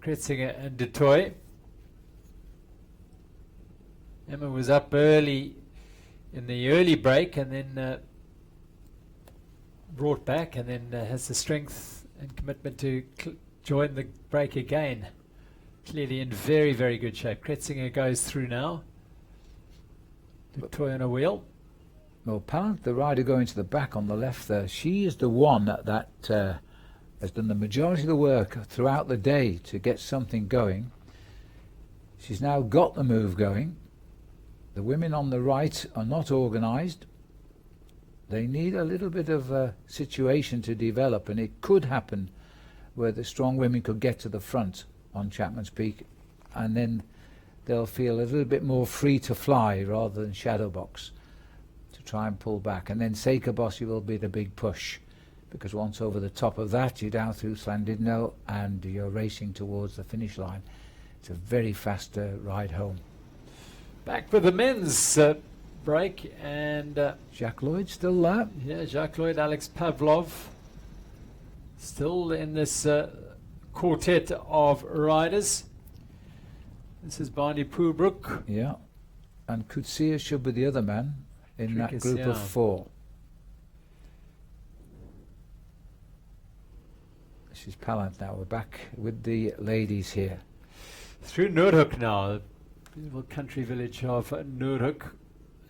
Kretzinger and du Toit. Emma was up early in the early break and then brought back, and then has the strength and commitment to join the break again. Clearly in very, very good shape. Kretzinger goes through now. Du Toit on a wheel. Well, Pallant, the rider going to the back on the left there, she is the one that has done the majority of the work throughout the day to get something going. She's now got the move going. The women on the right are not organised. They need a little bit of a situation to develop, and it could happen where the strong women could get to the front on Chapman's Peak, and then they'll feel a little bit more free to fly rather than shadow box to try and pull back. And then Seikabossi will be the big push, because once over the top of that, you're down through Llandudno and you're racing towards the finish line. It's a very fast ride home. Back with the men's break, and Jacques Lloyd still there. yeah, Jacques Lloyd, Alex Pavlov, still in this quartet of riders. This is Barney Poobrook. Yeah, and Coetzee should be the other man in that Tricus, group yeah. of 4. This is Pallant now. We're back with the ladies here. Through Noordhoek now, the beautiful country village of Noordhoek,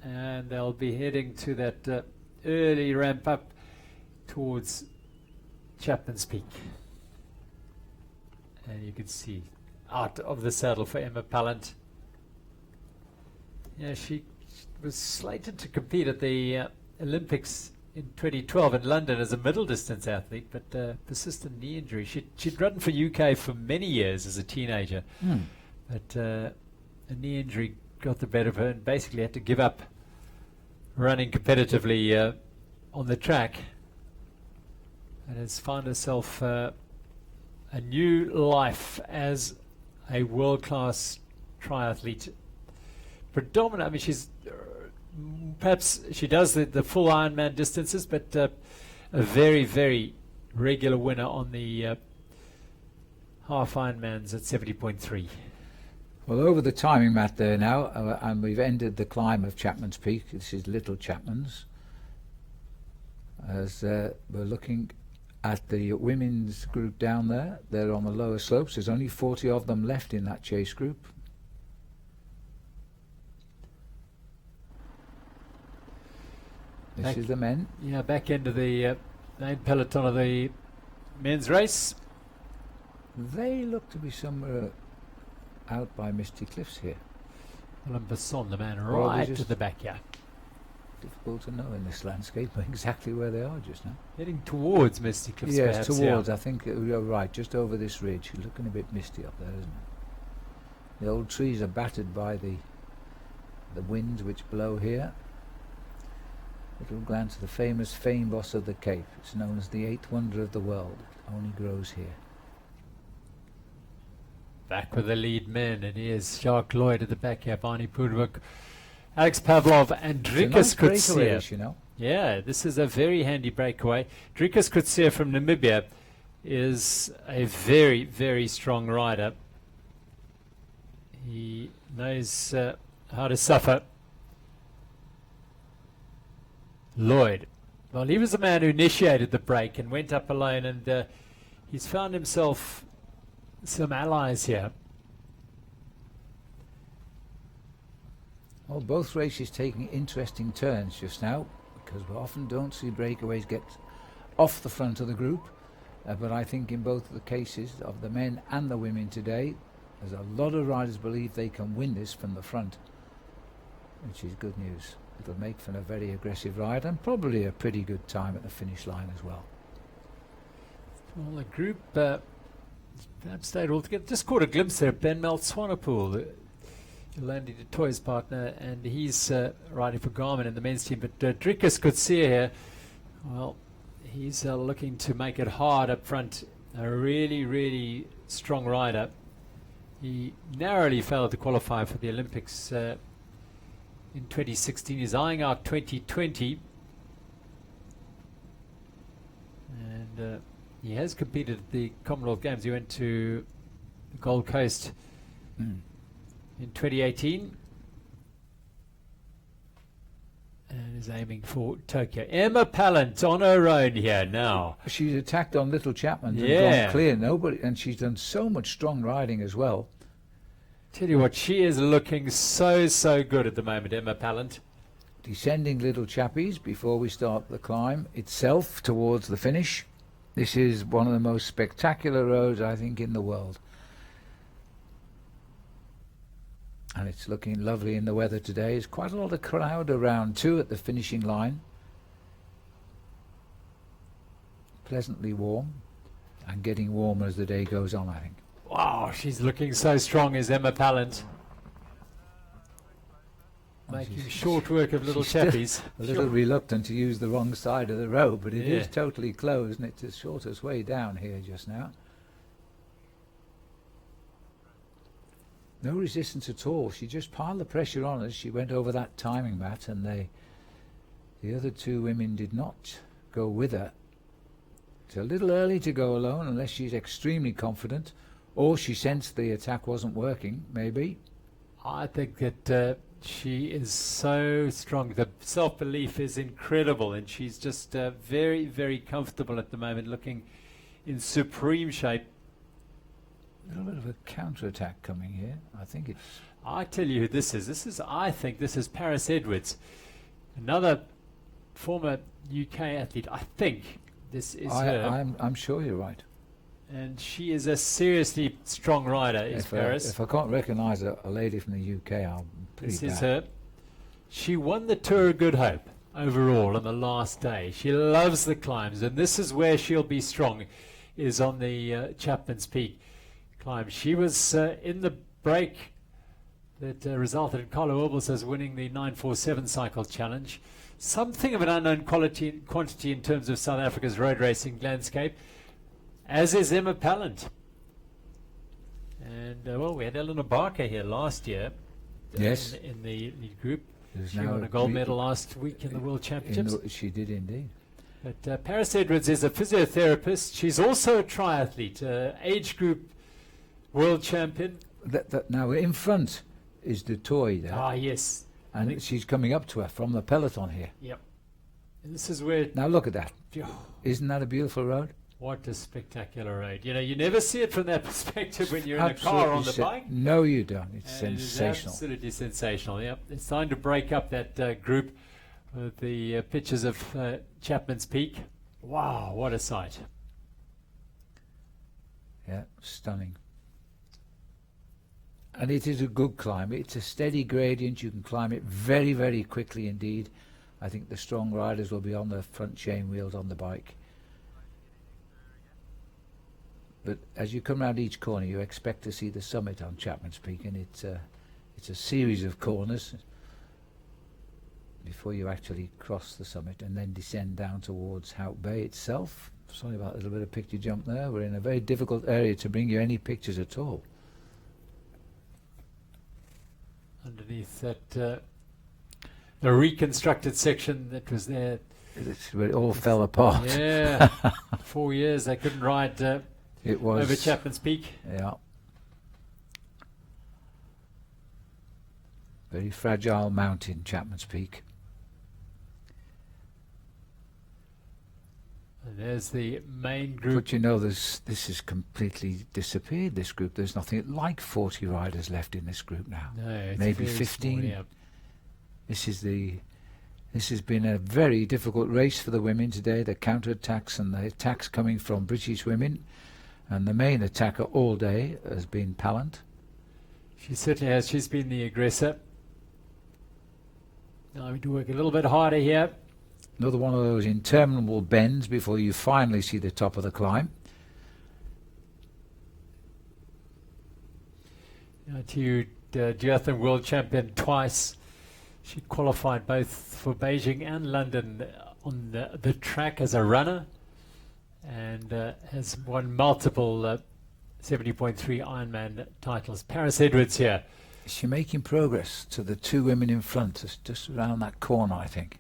and they'll be heading to that early ramp up towards Chapman's Peak. And you can see out of the saddle for Emma Pallant. Yeah, she was slated to compete at the Olympics in 2012 in London as a middle distance athlete, but persistent knee injury. She'd run for UK for many years as a teenager, but a knee injury got the better of her and basically had to give up running competitively on the track, and has found herself a new life as a world-class triathlete. Predominant, I mean, she's perhaps she does the full Ironman distances, but a very, very regular winner on the half Ironmans at 70.3. Well, over the timing mat there now, and we've ended the climb of Chapman's Peak. This is Little Chapman's. As we're looking at the women's group down there, they're on the lower slopes. There's only 40 of them left in that chase group. This is the men. Yeah, back end of the main peloton of the men's race. They look to be somewhere out by Misty Cliffs here. Olympus the man Or right just to the back, yeah. Difficult to know in this landscape exactly where they are just now. Heading towards Misty Cliffs, Yes, perhaps, towards. yeah. I think you're right, just over this ridge. It's looking a bit misty up there, isn't it? The old trees are battered by the winds which blow here. Little glance at the famous feinbos of the Cape. It's known as the 8th wonder of the world. It only grows here. Back with the lead men, and here's Jacques Lloyd at the back here, Barney Poobrook, Alex Pavlov, and Dricus Coetzee. You know. Yeah, this is a very handy breakaway. Dricus Coetzee from Namibia is a very, very strong rider. He knows how to suffer. Lloyd, well, he was the man who initiated the break and went up alone, and he's found himself some allies here. Well, both races taking interesting turns just now, because we often don't see breakaways get off the front of the group. But I think in both of the cases of the men and the women today, there's a lot of riders believe they can win this from the front, which is good news. It'll make for a very aggressive ride and probably a pretty good time at the finish line as well. Well, the group perhaps stayed all together. Just caught a glimpse there of Ben Swanepoel, Yolandi de Toy's partner, and he's riding for Garmin in the men's team. But Dricus Coetzee here, well, he's looking to make it hard up front. A really, really strong rider. He narrowly failed to qualify for the Olympics in 2016. He's eyeing out 2020. And he has competed at the Commonwealth Games. He went to the Gold Coast in 2018 and is aiming for Tokyo. Emma Pallant on her own here now. She's attacked on Little Chapman and Yeah. gone clear. Nobody, and she's done so much strong riding as well. Tell you what, she is looking so good at the moment, Emma Pallant. descending little chappies before we start the climb itself towards the finish. This is one of the most spectacular roads, I think, in the world. And it's looking lovely in the weather today. There's quite a lot of crowd around too at the finishing line. Pleasantly warm, and getting warmer as the day goes on, I think. Wow, she's looking so strong as Emma Pallant. Making short work of little chappies. A little reluctant to use the wrong side of the road, but it Yeah. is totally closed, and it's the shortest way down here just now. No resistance at all. She just piled the pressure on as she went over that timing mat, and the other two women did not go with her. It's a little early to go alone unless she's extremely confident, or she sensed the attack wasn't working, maybe. I think that she is so strong. The self-belief is incredible, and she's just very, very comfortable at the moment, looking in supreme shape. A little bit of a counter-attack coming here. I think it's... I tell you who this is. I think this is Paris Edwards, another former UK athlete. I think this is her. I'm sure you're right. And she is a seriously strong rider, is Paris. If I can't recognise a lady from the UK, I'm pretty This bad. is her. She won the Tour of Good Hope overall on the last day. She loves the climbs, and this is where she'll be strong, is on the Chapman's Peak climb. She was in the break that resulted in Carlo Orbel's winning the 947 cycle challenge. Something of an unknown quantity in terms of South Africa's road racing landscape, as is Emma Pallant. And well, we had Eleanor Barker here last year. Yes. In the lead group. There's She now won a gold medal last week in the World Championships. She did indeed. But Paris Edwards is a physiotherapist. She's also a triathlete, age group world champion. Now in front is the toy there. Ah, yes. And she's coming up to her from the peloton here. Yep. And this is where... Now look at that. Phew, Isn't that a beautiful road? what a spectacular road. You know, you never see it from that perspective when you're in a car or on the bike. No, you don't. It's And it is sensational. absolutely sensational, yep. It's time to break up that group with the pictures of Chapman's Peak. Wow, what a sight. Yeah, stunning. And it is a good climb. It's a steady gradient. You can climb it very, very quickly indeed. I think the strong riders will be on the front chain wheels on the bike. But as you come around each corner, you expect to see the summit on Chapman's Peak, and it's a series of corners before you actually cross the summit and then descend down towards Hout Bay itself. Sorry about a little bit of picture jump there. We're in a very difficult area to bring you any pictures at all. Underneath that, the reconstructed section that was there. It's where it all fell apart. Yeah, 4 years they couldn't ride It was over Chapman's Peak. Yeah. Very fragile mountain, Chapman's Peak. And there's the main group. But you know, this has completely disappeared, this group. There's nothing like 40 riders left in this group now. No, it's maybe very 15. small, yeah. This has been a very difficult race for the women today. The counter-attacks and the attacks coming from British women. And the main attacker all day has been Pallant. She certainly has. She's been the aggressor. Now we do work a little bit harder here. Another one of those interminable bends before you finally see the top of the climb. Duathlon world champion twice. She qualified both for Beijing and London on the track as a runner, and has won multiple 70.3 Ironman titles. Paris Edwards here. Is she making progress to the two women in front? It's just around that corner, I think.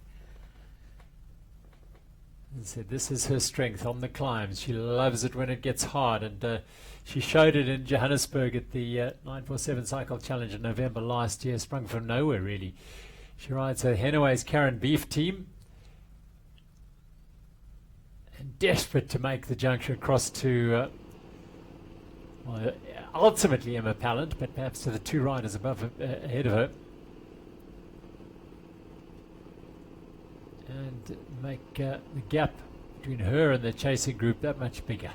And so this is her strength on the climbs. She loves it when it gets hard, and she showed it in Johannesburg at the 947 Cycle Challenge in November last year. Sprung from nowhere, really. She rides her Henaway's Karen Beef team, and desperate to make the junction across to well, ultimately Emma Pallant, but perhaps to the two riders above her, ahead of her. and make the gap between her and the chasing group that much bigger.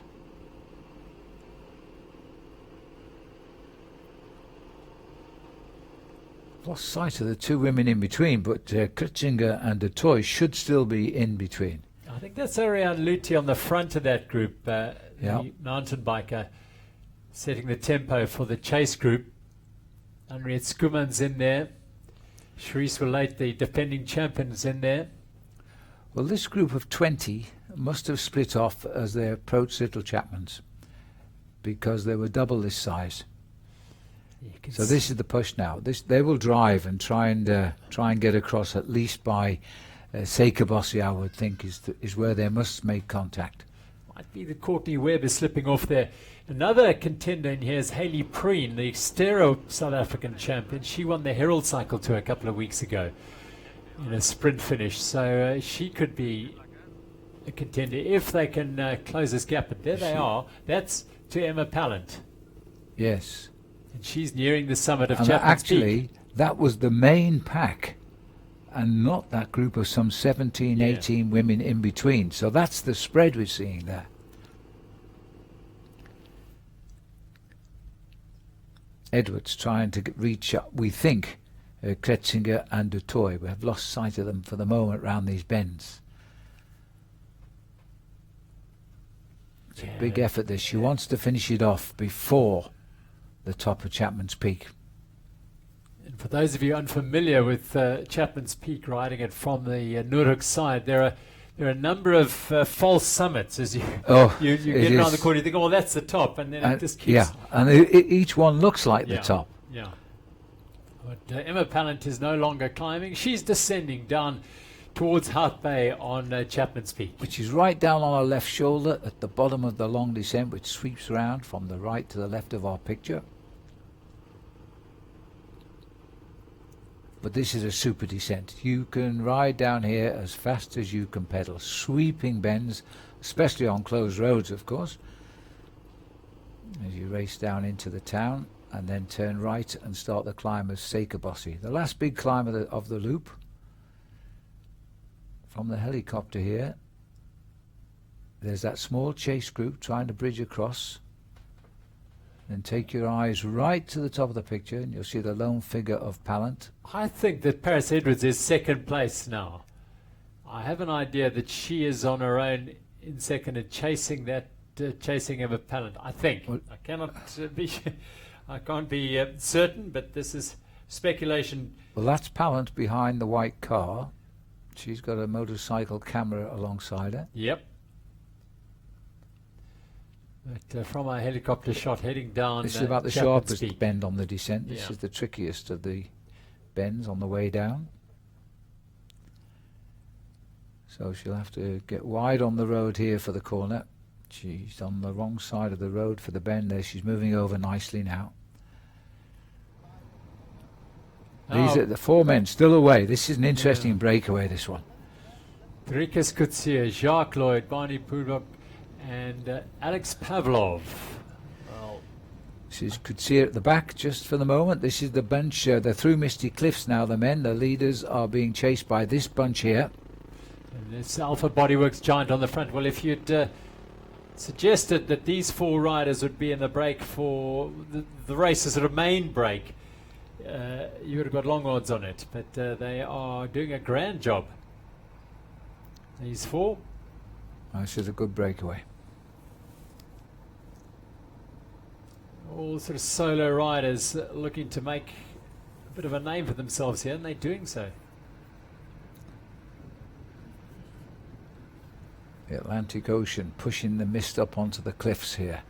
Lost sight of the two women in between, but Kritzinger and De Toy should still be in between. I think that's Ariane Luthi on the front of that group, the mountain biker, setting the tempo for the chase group. Henriette Skuman's in there. Cherise Willate, the defending champion's in there. Well, this group of 20 must have split off as they approached Little Chapman's, because they were double this size. So this is the push now. They will drive and try and get across at least by Seikabossi, I would think, is where they must make contact. Might be the Courtney Webb is slipping off there. Another contender in here is Hayley Preen, the Xtero South African champion. She won the Herald Cycle Tour a couple of weeks ago in a sprint finish. So she could be a contender if they can close this gap. But there they are. That's to Emma Pallant. Yes. And she's nearing the summit of Chapman's actually, Peak. That was the main pack, and not that group of some 17, 18 women in between. So that's the spread we're seeing there. Edwards trying to reach up, we think, Kretzinger and De Toy. We have lost sight of them for the moment round these bends. It's a big effort this. She wants to finish it off before the top of Chapman's Peak. And for those of you unfamiliar with Chapman's Peak, riding it from the Noordhoek side, there are a number of false summits as you get around the corner. You think, oh, that's the top, and then it just keeps. Yeah, and each one looks like the top. Yeah. But Emma Pallant is no longer climbing; she's descending down towards Hout Bay on Chapman's Peak, which is right down on our left shoulder at the bottom of the long descent, which sweeps around from the right to the left of our picture. But this is a super descent. You can ride down here as fast as you can pedal. Sweeping bends, especially on closed roads, of course, as you race down into the town and then turn right and start the climb of Seikabossi, the last big climb of the loop. From the helicopter here, there's that small chase group trying to bridge across. Then take your eyes right to the top of the picture and you'll see the lone figure of Pallant. I think that Paris Edwards is second place now. I have an idea that she is on her own in second and chasing Emma Pallant. I think. Well, I cannot I can't be certain, but this is speculation. Well, that's Pallant behind the white car. She's got a motorcycle camera alongside her. Yep. But from our helicopter shot heading down, this is about the sharpest Peak bend on the descent. This is the trickiest of the bends on the way down. So she'll have to get wide on the road here for the corner. She's on the wrong side of the road for the bend there. She's moving over nicely now. These are the four men still away. This is an interesting breakaway, this one. Driekus Coetzee, Jacques Lloyd, Barney Pudok, and Alex Pavlov. Well, this is Coetzee at the back just for the moment. This is the bunch. They're through Misty Cliffs now, the men. The leaders are being chased by this bunch here. And this Alpha Bodyworks giant on the front. Well, if you'd suggested that these four riders would be in the break for the race as sort of main break, you would have got long odds on it. But they are doing a grand job. These four. This is a good breakaway. All sort of solo riders looking to make a bit of a name for themselves here, and they're doing so. The Atlantic Ocean pushing the mist up onto the cliffs here.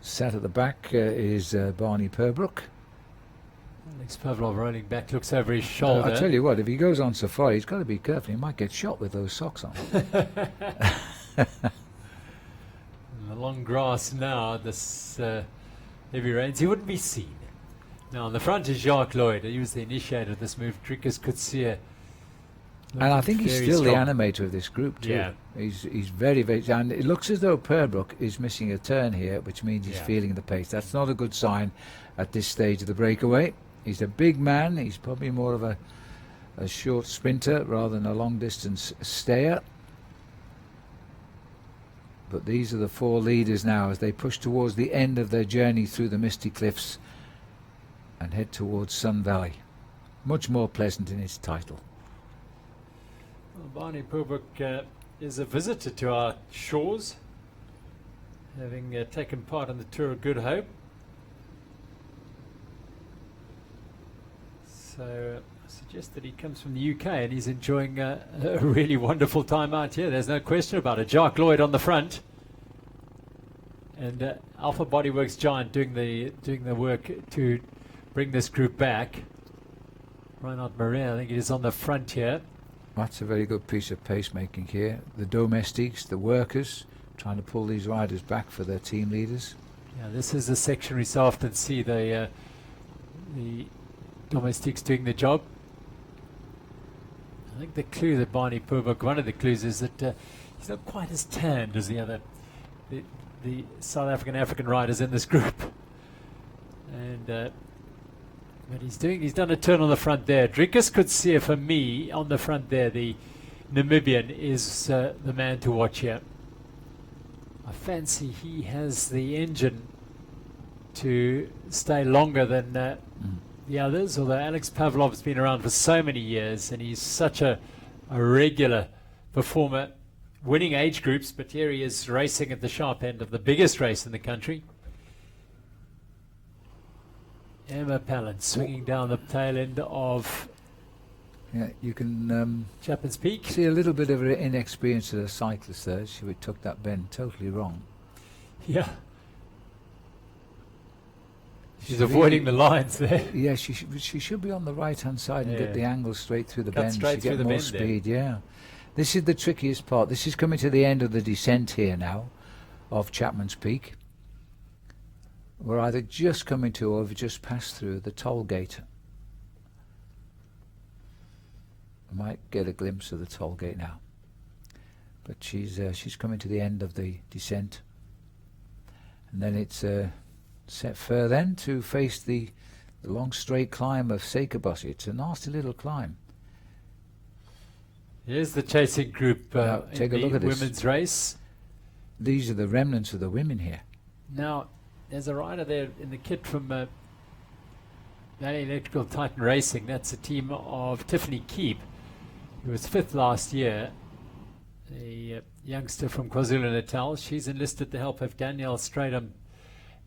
Sat at the back is Barney Purbrook. Alex Pavlov rolling back, looks over his shoulder. I tell you what, if he goes on safari, he's got to be careful. He might get shot with those socks on. The long grass now, this heavy rains, he wouldn't be seen. Now on the front is Jacques Lloyd. He was the initiator of this move. Driekus Coetzee. And I think he's still the animator of this group too. Yeah. He's very, and it looks as though Purbrook is missing a turn here, which means he's feeling the pace. That's not a good sign at this stage of the breakaway. He's a big man. He's probably more of a a short sprinter rather than a long distance stayer. But these are the 4 leaders now as they push towards the end of their journey through the misty cliffs and head towards Sun Valley. Much more pleasant in its title. Well, Barney Purbuck is a visitor to our shores, having taken part in the Tour of Good Hope. So I suggest that he comes from the UK and he's enjoying a really wonderful time out here. There's no question about it. Jacques Lloyd on the front, and Alpha Bodyworks Giant doing the work to bring this group back. Reinhard Maria, I think it is on the front here. That's a very good piece of pacemaking here. The domestiques, the workers, trying to pull these riders back for their team leaders. Yeah, this is the section we so often see the domestiques doing the job. I think the clue that Barney Purbuck, one of the clues is that he's not quite as tanned as the South African riders in this group. And but he's done a turn on the front there. Drickus could see, for me, on the front there, the Namibian is the man to watch here. I fancy he has the engine to stay longer than the others, although Alex Pavlov's been around for so many years and he's such a regular performer, winning age groups, but here he is racing at the sharp end of the biggest race in the country. Emma Pallant swinging down the tail end of you can Chapman's Peak. See a little bit of her inexperience as a cyclist there. She took that bend totally wrong. Yeah. She's avoiding the lines there. Yeah, she should be on the right-hand side and get the angle straight through the Cut bend. straight to get through the more bend speed, yeah. This is the trickiest part. This is coming to the end of the descent here now of Chapman's Peak. We're either just coming to or we've just passed through the toll gate. I might get a glimpse of the toll gate now. But she's coming to the end of the descent. And then it's set fair then to face the long straight climb of Sekerbos. It's a nasty little climb. Here's the chasing group take a in look the at this. women's race. These are the remnants of the women here. Now, there's a rider there in the kit from Valley Electrical Titan Racing. That's a team of Tiffany Keep, who was 5th last year. A youngster from KwaZulu-Natal. She's enlisted the help of Danielle Stradham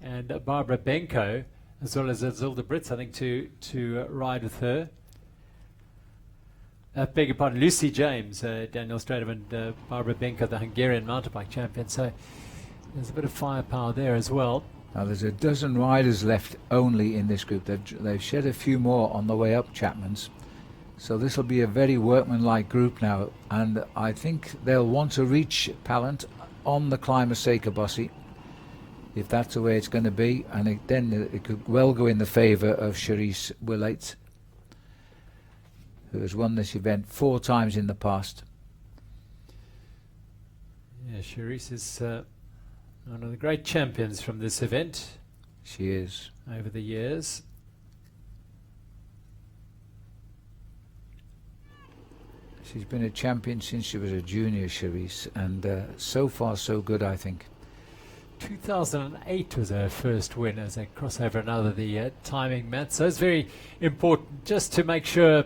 and Barbara Benko, as well as Zilda Brits, I think, to ride with her. Beg your pardon, Lucy James, Danielle Stradham and Barbara Benko, the Hungarian mountain bike champion. So there's a bit of firepower there as well. Now there's a dozen riders left only in this group. They've shed a few more on the way up Chapman's. So this will be a very workmanlike group now, and I think they'll want to reach Pallant on the climb of Sekerbossi, if that's the way it's going to be, and then it could well go in the favour of Charisse Willate, who has won this event 4 times in the past. Yeah, Charisse is one of the great champions from this event. She is. Over the years. She's been a champion since she was a junior, Charisse, and so far so good, I think. 2008 was her first win as a crossover, another the timing match. So it's very important just to make sure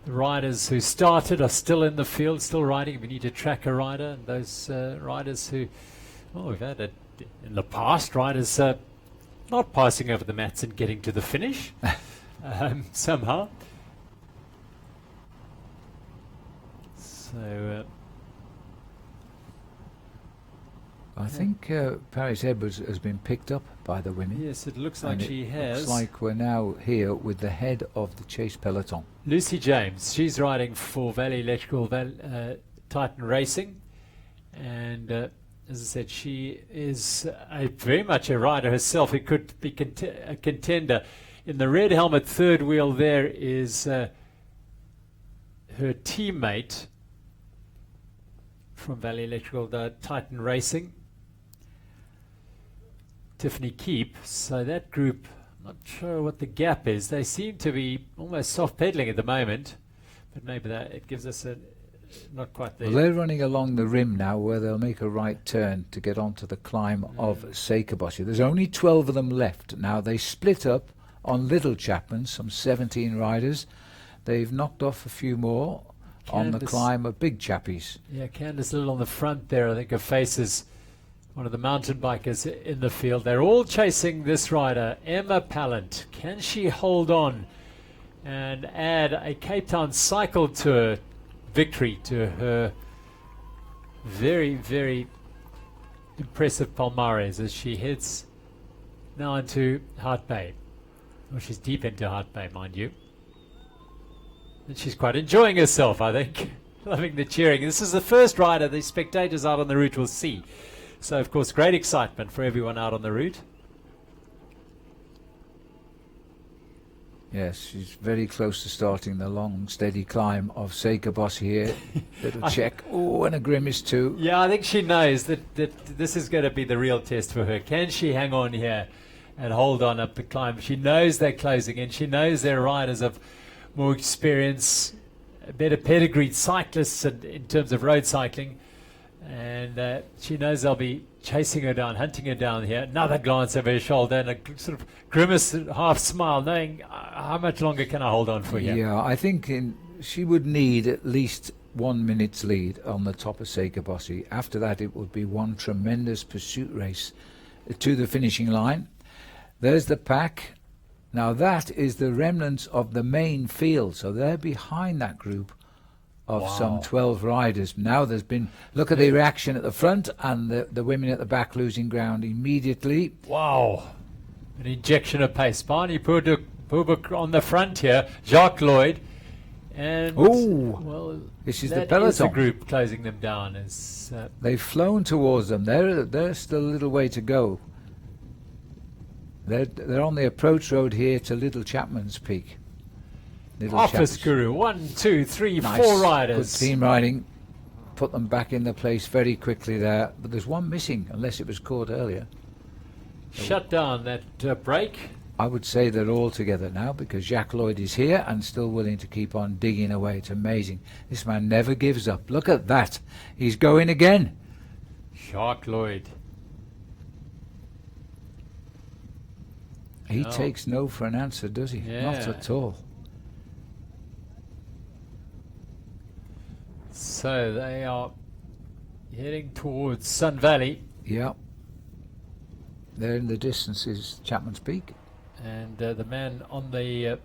the riders who started are still in the field, still riding. We need to track a rider, and those riders who, well, we've had it in the past, riders not passing over the mats and getting to the finish somehow. So I think Paris Edwards has been picked up by the women. Yes, it looks like she has. Looks like we're now here with the head of the chase peloton. Lucy James, she's riding for Valley Electrical Titan Racing, and as I said, she is very much a rider herself. It could be a contender. In the red helmet third wheel there is her teammate from Valley Electrical Titan Racing, Tiffany Keep. So that group, I'm not sure what the gap is. They seem to be almost soft pedaling at the moment, but maybe that it gives us a not quite there. Well, they're running along the rim now where they'll make a right turn to get onto the climb of Ctct. There's only 12 of them left. Now they split up on Little Chapman, some 17 riders. They've knocked off a few more on the climb of Big Chappies. Yeah, Candice Little on the front there. I think her face is one of the mountain bikers in the field. They're all chasing this rider, Emma Pallant. Can she hold on and add a Cape Town cycle tour victory to her very, very impressive Palmares as she heads now into Hart Bay? Well, she's deep into Hart Bay, mind you. And she's quite enjoying herself, I think. Loving the cheering. This is the first rider the spectators out on the route will see. So, of course, great excitement for everyone out on the route. Yes, she's very close to starting the long, steady climb of Ctct here. Little check. Oh, and a grimace too. Yeah, I think she knows that this is going to be the real test for her. Can she hang on here and hold on up the climb? She knows they're closing in. She knows they're riders of more experience, better pedigreed cyclists in terms of road cycling. And she knows they'll be chasing her down, hunting her down here. Another glance over her shoulder and a sort of grimace, half smile, knowing how much longer can I hold on for here? Yeah, I think she would need at least 1 minute's lead on the top of Ctct. After that, it would be one tremendous pursuit race to the finishing line. There's the pack. Now that is the remnants of the main field, so they're behind that group of some 12 riders. Now there's been, look at the reaction at the front and the women at the back losing ground immediately. Wow, an injection of pace. Barney Pubuk on the front here, Jacques Lloyd, and well, this is the peloton. Is the group closing them down. They've flown towards them. They're still a little way to go. They're on the approach road here to Little Chapman's Peak. Office Guru, 1, 2, 3, nice. 4 riders. Good team riding. Put them back in the place very quickly there. But there's one missing, unless it was caught earlier. Shut down that break. I would say they're all together now because Jacques Lloyd is here and still willing to keep on digging away. It's amazing. This man never gives up. Look at that. He's going again. Jacques Lloyd. He takes no for an answer, does he? Yeah. Not at all. So they are heading towards Sun Valley. Yeah. There in the distance is Chapman's Peak. And the man on the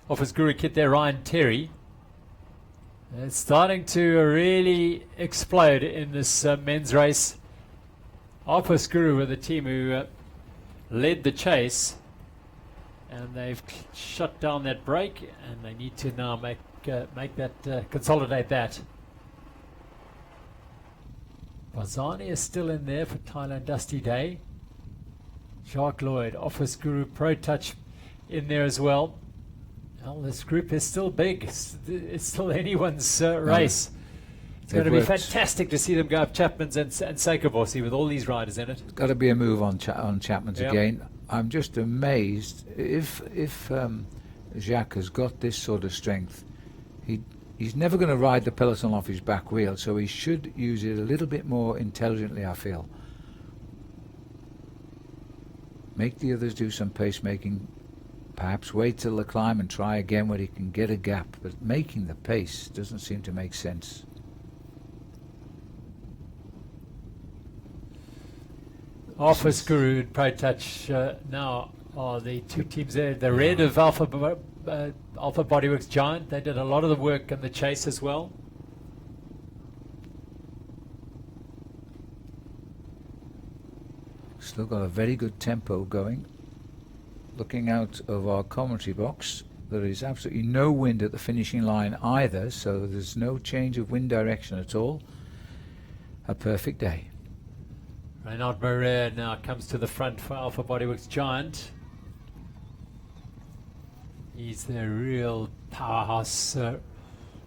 Office Guru kit there, Ryan Terry. It's starting to really explode in this men's race. Office Guru were the team who led the chase. And they've shut down that break. And they need to now make that, consolidate that. Barzani is still in there for Thailand Dusty Day. Jacques Lloyd, Office Guru, Pro Touch in there as well. Well, this group is still big. It's still anyone's race. It's going to be fantastic to see them go up Chapman's and Ctct with all these riders in it. It's got to be a move on Chapman's again. I'm just amazed if Jacques has got this sort of strength. He's never going to ride the peloton off his back wheel, so he should use it a little bit more intelligently, I feel. Make the others do some pacemaking. Perhaps wait till the climb and try again where he can get a gap. But making the pace doesn't seem to make sense. Office Guru and Pro Touch now are the two teams there. The red of Alpha Bodyworks Giant. They did a lot of the work in the chase as well. Still got a very good tempo going. Looking out of our commentary box, there is absolutely no wind at the finishing line either, so there's no change of wind direction at all. A perfect day. Reynard Moreira now comes to the front for Alpha Bodyworks Giant. He's the real powerhouse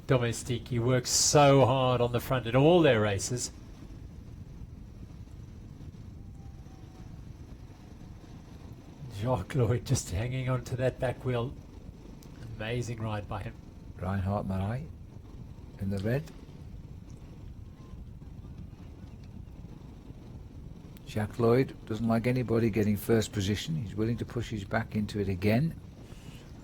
domestique. He works so hard on the front in all their races. Jacques Lloyd just hanging on to that back wheel. Amazing ride by him. Reinhard Marais in the red. Jacques Lloyd doesn't like anybody getting first position. He's willing to push his back into it again.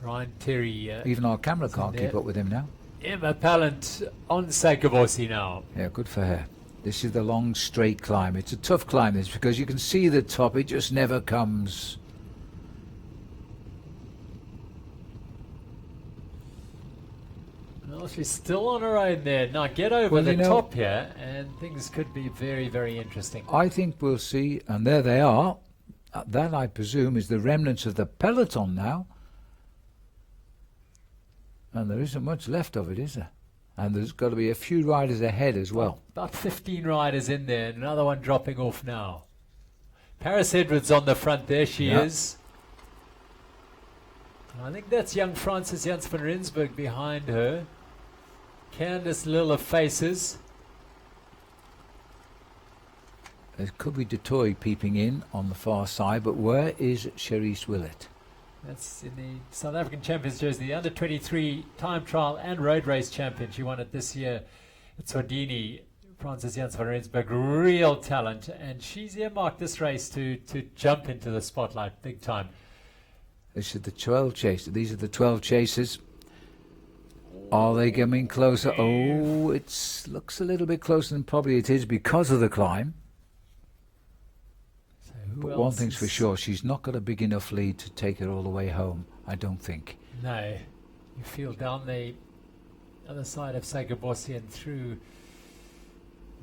Ryan Terry. Even our camera can't keep up with him now. Emma Pallant on Sakabossi now. Yeah, good for her. This is the long straight climb. It's a tough climb, this, because you can see the top. It just never comes. Well, she's still on her own there. Now get over the top here and things could be very, very interesting. I think we'll see, and there they are. That, I presume, is the remnants of the peloton now. And there isn't much left of it, is there? And there's got to be a few riders ahead as well. About 15 riders in there, and another one dropping off now. Paris Edwards on the front there, she is. I think that's young Francis Jans van Rensburg behind her. Candice Lille of Faces. There could be Dutoy peeping in on the far side, but where is Cherise Willett? That's in the South African Champions jersey, the under-23 time trial and road race champion. She won it this year at Sordini. Francis Jans van Rensburg, real talent, and she's earmarked this race to jump into the spotlight big time. This is the 12 chasers. These are the 12 chasers. Are they coming closer? Oh, it looks a little bit closer than probably it is because of the climb. But one thing's for sure, she's not got a big enough lead to take her all the way home, I don't think. No. You feel down the other side of Sakabossi and through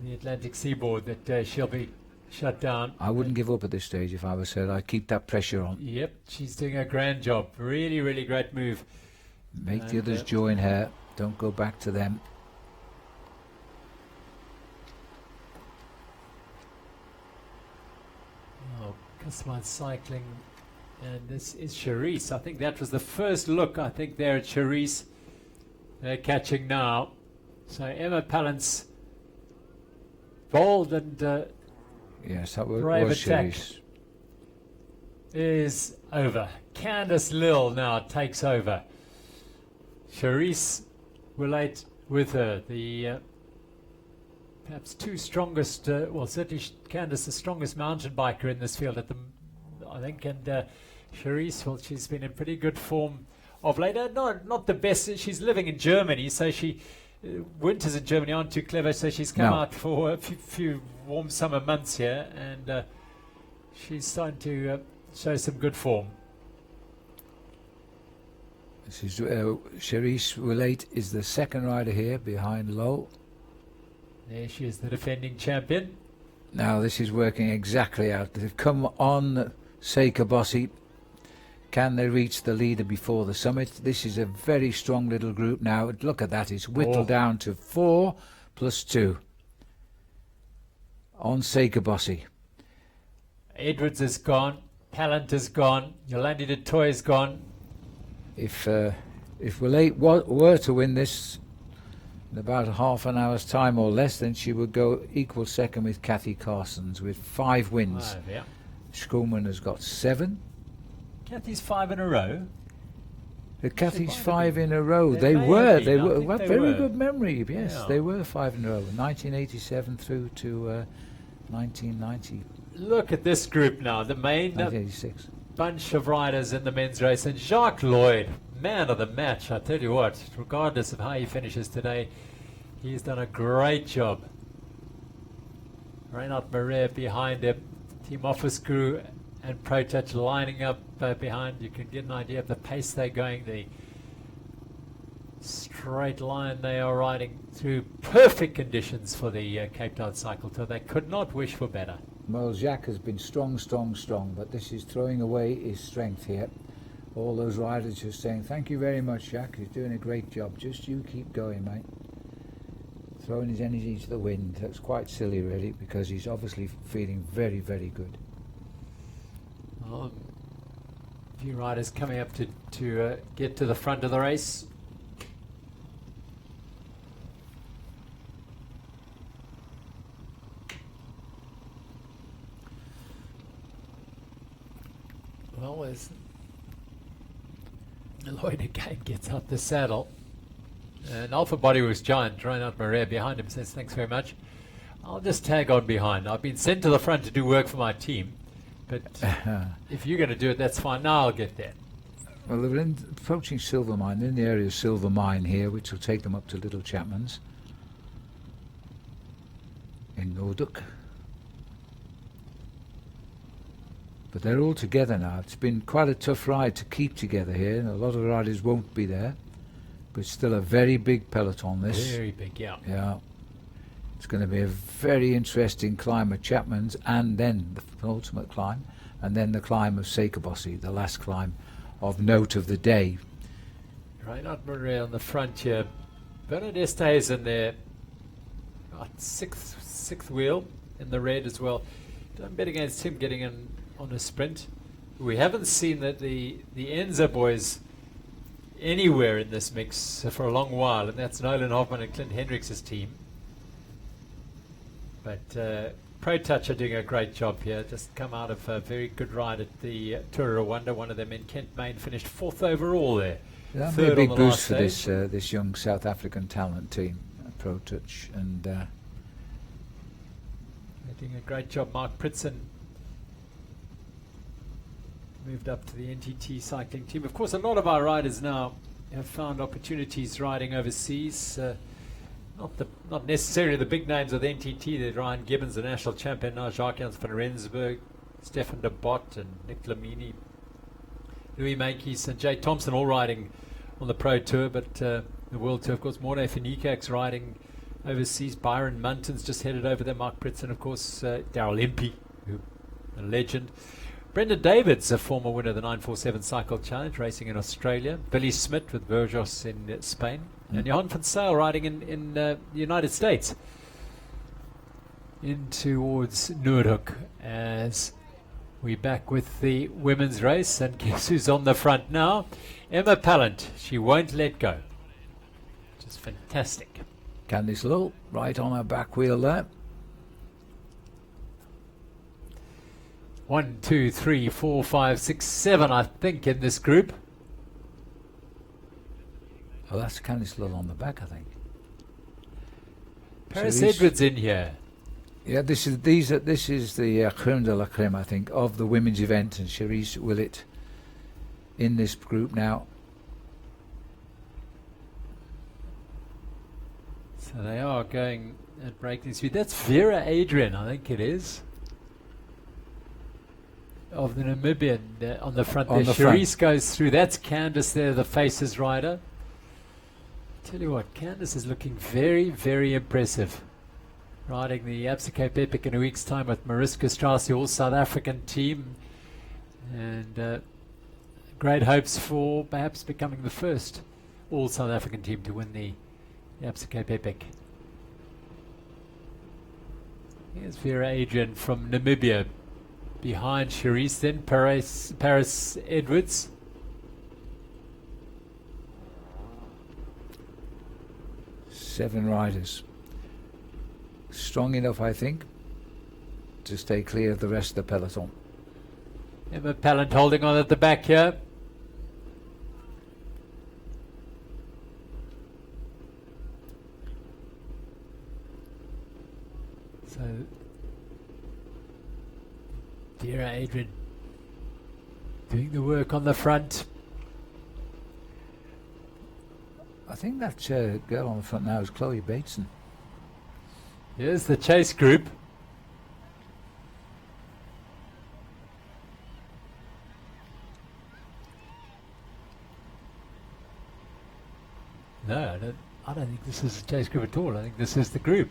the Atlantic seaboard that she'll be shut down. I wouldn't give up at this stage if I was her. I'd keep that pressure on. Yep, she's doing a grand job. Really, really great move. Make the others join her. Don't go back to them. Customized cycling, and this is Cherise. I think that was the first look, I think, there at Cherise. They're catching now. So Emma Pallant's bold and yes, that was brave attack Cherise. Is over. Candice Lille now takes over. Cherise Willett with her. The perhaps two strongest, well, certainly Candice, the strongest mountain biker in this field I think, and Cherise, well, she's been in pretty good form of late. Not the best. She's living in Germany, so she winters in Germany aren't too clever, so she's come out for a few warm summer months here, and she's starting to show some good form. This is Cherise Willett is the second rider here behind Lowe. There she is, the defending champion. Now this is working exactly out. They've come on Sakabossi. Can they reach the leader before the summit? This is a very strong little group now. Look at that. It's whittled down to 4 plus 2 on Sakabossi. Edwards is gone. Pallant is gone. Yolandi de Toy is gone. If Willett were to win this in about half an hour's time or less, then she would go equal second with Kathy Carsons with 5 wins. 5, yeah. Schulman has got 7. Kathy's 5 in a row. Kathy's 5 in a row. They were. Very good memory. Yes, yeah. They were 5 in a row. 1987 through to 1990. Look at this group now. The main 1986 bunch of riders in the men's race, and Jacques Lloyd, man of the match. I tell you what, regardless of how he finishes today, he's done a great job. Reinhard Marais behind him, team office crew and Pro Touch lining up behind. You can get an idea of the pace they're going, the straight line they are riding through. Perfect conditions for the Cape Town Cycle Tour. They could not wish for better. Well, Jacques has been strong, but this is throwing away his strength here. All those riders just saying, thank you very much, Jacques. He's doing a great job. Just you keep going, mate. Throwing his energy to the wind. That's quite silly, really, because he's obviously feeling very, very good. Well, a few riders coming up to get to the front of the race. Well, as Lloyd again gets out the saddle. And Alpha Bodyworks giant, Reinhard Marais, behind him says, thanks very much. I'll just tag on behind. I've been sent to the front to do work for my team. But if you're going to do it, that's fine. Now I'll get there. Well, they're approaching Silver Mine, in the area of Silver Mine here, which will take them up to Little Chapman's in Nordic. But they're all together now. It's been quite a tough ride to keep together here, and a lot of riders won't be there. But it's still a very big peloton, this. Very big, yeah. Yeah. It's going to be a very interesting climb at Chapman's, and then the penultimate climb, and then the climb of Seikabossi, the last climb of note of the day. Reinhard Marais on the front here. Bernard Estays in there. Sixth wheel in the red as well. Don't bet against him getting in on a sprint. We haven't seen that the Enza boys anywhere in this mix for a long while, and that's Nolan Hoffman and Clint Hendricks' team. But Pro Touch are doing a great job here. Just come out of a very good ride at the Tour of Rwanda. One of them in Kent, Maine, finished 4th overall there. That'll be a big boost for this young South African talent team, Pro Touch, and they're doing a great job. Mark Pritson moved up to the NTT cycling team. Of course, a lot of our riders now have found opportunities riding overseas. Not necessarily the big names of the NTT. There's Ryan Gibbons, the national champion now, Jacques van Rensburg, Stefan de Bott and Nick Lamini, Louis Meintjes and Jay Thompson all riding on the Pro Tour, but the World Tour, of course, Morne Finikak's riding overseas. Byron Munton's just headed over there. Mark Pritson, of course, Daryl Impey, a legend. Brendan Davids, a former winner of the 947 Cycle Challenge, racing in Australia. Billy Smith with Burgos in Spain. And Johan van Zyl riding in the United States. In towards Noordhoek as we back with the women's race. And guess who's on the front now? Emma Pallant. She won't let go. Just fantastic. Candice Lull right on her back wheel there. 1, 2, 3, 4, 5, 6, 7, I think, in this group. Oh, that's Candice Lull on the back, I think. Paris Edwards in here. Yeah, this is the creme de la creme, I think, of the women's event, and Cherise Willett in this group now. So they are going at breaking speed. That's Vera Adrian, I think it is, of the Namibian on the front there. Cherise goes through. That's Candice there, the Faces rider. Tell you what, Candice is looking very, very impressive. Riding the Absa Cape Epic in a week's time with Mariska Strauss, the all-South African team. And great hopes for perhaps becoming the first all-South African team to win the Absa Cape Epic. Here's Vera Adrian from Namibia. Behind Cherise, then Paris Edwards. Seven riders. Strong enough, I think, to stay clear of the rest of the peloton. Emma Pallant holding on at the back here. So Vera Adrian doing the work on the front. I think that girl on the front now is Chloe Bateson. Here's the chase group. No, I don't think this is the chase group at all. I think this is the group.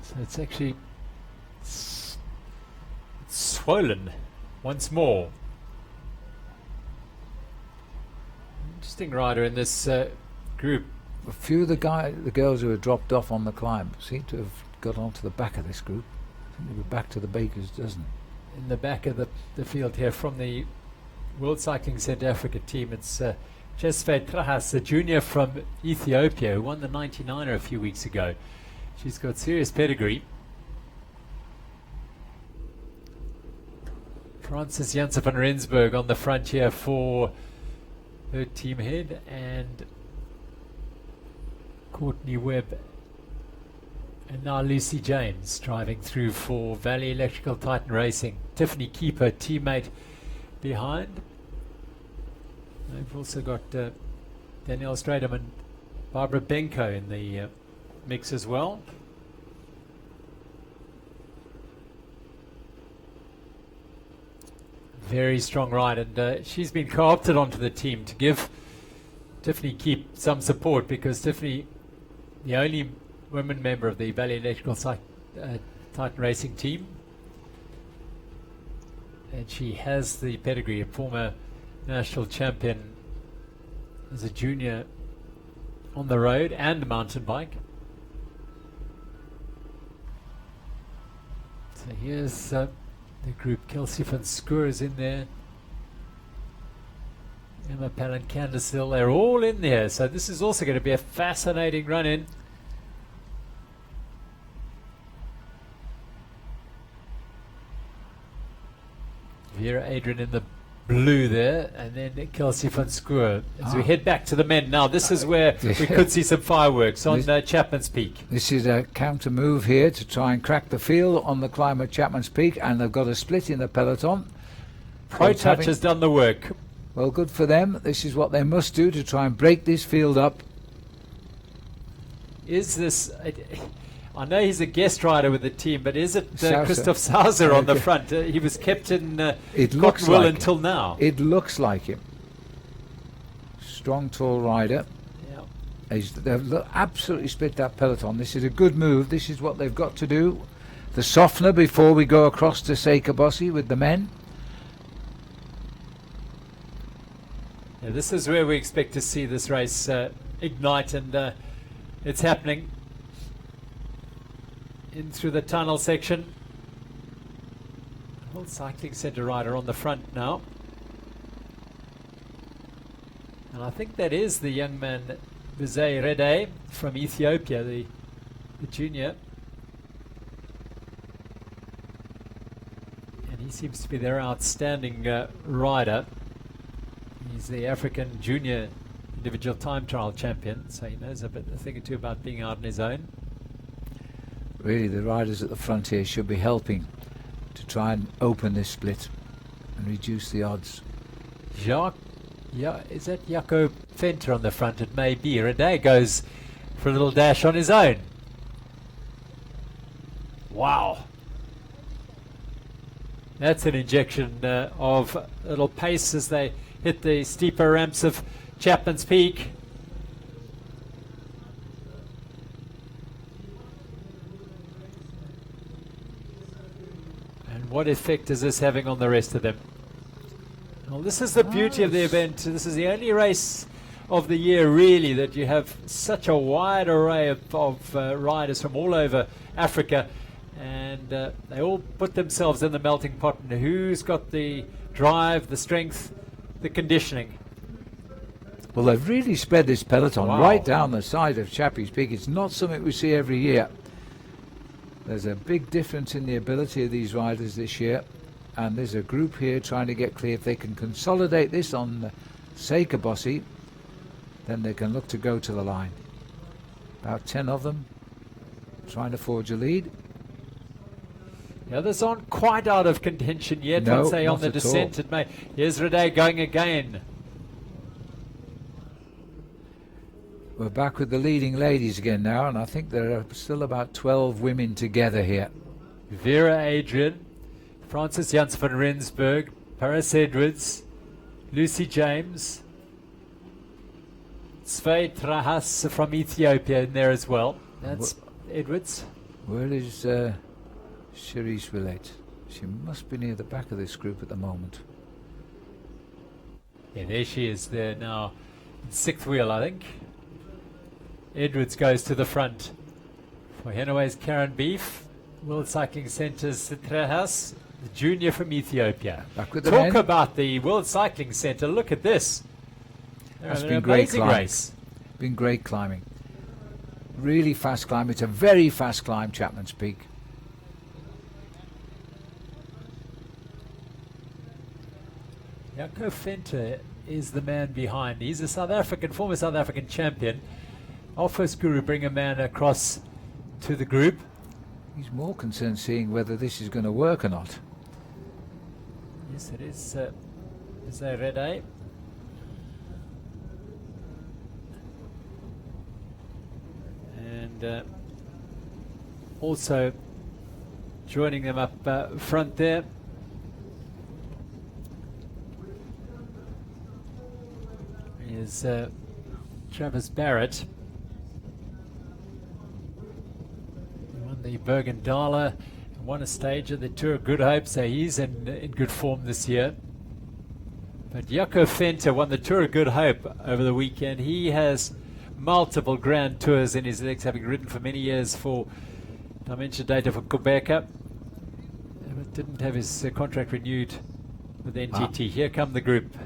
So it's actually swollen once more. Interesting rider in this group. A few of the girls who have dropped off on the climb seem to have got onto the back of this group. I think they were back to the Bakers, doesn't it? In the back of the field here from the World Cycling Centre Africa team, it's Chesfet Trahas, a junior from Ethiopia who won the 99er a few weeks ago. She's got serious pedigree. Francis Janssen van Rensburg on the front here for her team head, and Courtney Webb, and now Lucy James driving through for Valley Electrical Titan Racing. Tiffany Keep, her teammate, behind. They've also got Danielle Stradham and Barbara Benko in the mix as well. Very strong ride, and she's been co-opted onto the team to give Tiffany Keep some support, because Tiffany, the only women member of the Valley Electrical Titan Racing team, and she has the pedigree, a former national champion as a junior on the road and mountain bike. So here's the group. Kelsey van Schoor is in there, Emma Palin, Candice Hill, they're all in there. So this is also going to be a fascinating run-in. Vera Adrian in the blue there, and then Kelsey van Schoor. As we head back to the men now, this is where we could see some fireworks on Chapman's Peak. This is a counter move here to try and crack the field on the climb at Chapman's Peak, and they've got a split in the peloton. Pro Touch has done the work. Well, good for them. This is what they must do to try and break this field up. Is this... I know he's a guest rider with the team, but is it Christoph Sauser on the front? He was kept in Cottonwool until now. It looks like him. Strong, tall rider. Yeah. They've absolutely split that peloton. This is a good move. This is what they've got to do. The softener before we go across to Seikabossi with the men. Yeah, this is where we expect to see this race ignite, and it's happening. In through the tunnel section. World Cycling Centre rider on the front now. And I think that is the young man, Bizay Rede from Ethiopia, the junior. And he seems to be their outstanding rider. He's the African junior individual time trial champion, so he knows a thing or two about being out on his own. Really, the riders at the front here should be helping to try and open this split and reduce the odds. Jacques, is that Jaco Venter on the front? It may be. Rene goes for a little dash on his own. Wow. That's an injection of a little pace as they hit the steeper ramps of Chapman's Peak. What effect is this having on the rest of them? Well, this is the beauty of the event. This is the only race of the year, really, that you have such a wide array of riders from all over Africa, and they all put themselves in the melting pot. And who's got the drive, the strength, the conditioning? Well, they've really spread this peloton right down the side of Chapman's Peak. It's not something we see every year. There's a big difference in the ability of these riders this year, and there's a group here trying to get clear. If they can consolidate this on Seikabossi, then they can look to go to the line. About 10 of them trying to forge a lead. The others aren't quite out of contention yet. No, I'd say on the descent it may. Here's Rede going again. We're back with the leading ladies again now, and I think there are still about 12 women together here. Vera Adrian, Frances Janssen van Rensburg, Paris Edwards, Lucy James, Svei Trahas from Ethiopia in there as well. That's Edwards. Where is Cherise Willett? She must be near the back of this group at the moment. Yeah, there she is there now. Sixth wheel, I think. Edwards goes to the front. For Henaway's Karen Beef, World Cycling Centre's Trahas, the junior from Ethiopia. Back with the Talk men. about the World Cycling Centre. Look at this. That's an been great amazing climbing. race. Been great climbing. Really fast climb. It's a very fast climb, Chapman's Peak. Jaco Venter is the man behind. He's a former South African champion. Our first guru bring a man across to the group. He's more concerned seeing whether this is going to work or not. Yes, it is. Is that red, eh? And also joining them up front there is Travis Barrett. He won the Bergendala and won a stage at the Tour of Good Hope, so he's in good form this year. But Jaco Venter won the Tour of Good Hope over the weekend. He has multiple grand tours in his legs, having ridden for many years for Dimension Data for Quebec, but didn't have his contract renewed with NTT. Here come the group.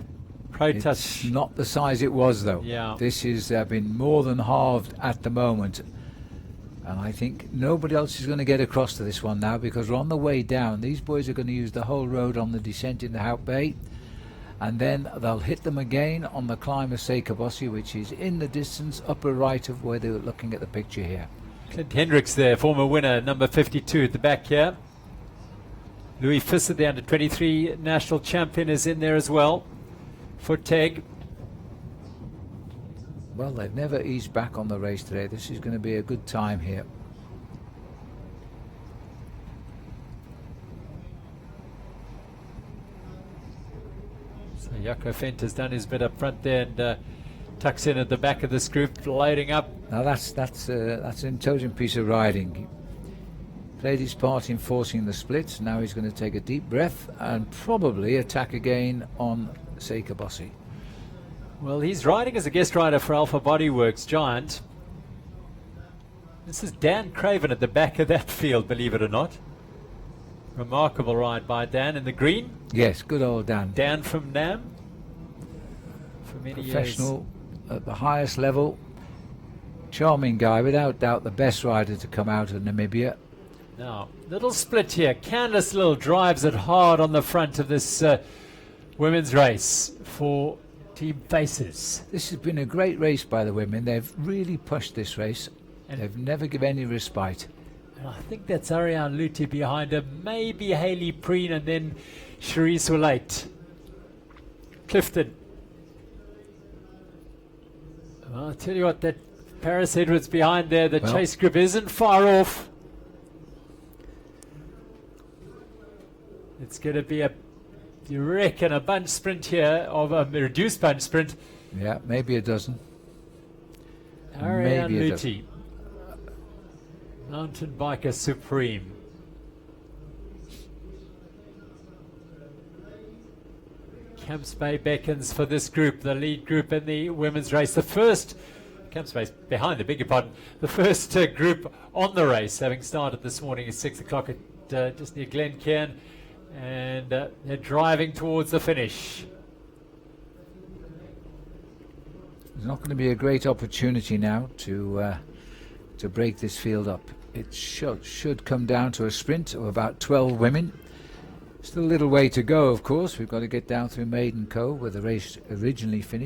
It's not the size it was, though. Yeah. This has been more than halved at the moment. And I think nobody else is going to get across to this one now, because we're on the way down. These boys are going to use the whole road on the descent into Hout Bay. And then they'll hit them again on the climb of Seikabossi, which is in the distance, upper right of where they were looking at the picture here. Clint Hendricks there, former winner, number 52 at the back here. Louis Visser, the under-23 national champion, is in there as well for Teg. Well, they've never eased back on the race today. This is going to be a good time here. So Jaco Venter's done his bit up front there and tucks in at the back of this group, loading up. Now that's an intelligent piece of riding. He played his part in forcing the splits. Now he's going to take a deep breath and probably attack again on Seikabossi. Well, he's riding as a guest rider for Alpha Bodyworks Giant. This is Dan Craven at the back of that field, believe it or not. Remarkable ride by Dan in the green. Yes, good old Dan. Dan from NAM. For many Professional at the highest level. Charming guy, without doubt the best rider to come out of Namibia. Now, little split here. Candice Lill drives it hard on the front of this women's race for Team Faces. This has been a great race by the women. They've really pushed this race. And they've never given any respite. And I think that's Ariane Luti behind her. Maybe Hayley Preen and then Cherise Willate. Clifton. Well, I'll tell you what, that Paris Edwards behind there, the chase group isn't far off. It's going to be you reckon, a bunch sprint here, of a reduced bunch sprint. Yeah, maybe a dozen. Ariane Luti. Mountain Biker Supreme. Camps Bay beckons for this group, the lead group in the women's race. The first, Camps Bay's behind, beg your pardon, the first group on the race, having started this morning at 6 o'clock at just near Glencairn, and they're driving towards the finish. There's not going to be a great opportunity now to break this field up. It should come down to a sprint of about 12 women. Still a little way to go, of course. We've got to get down through Maiden Cove, where the race originally finished.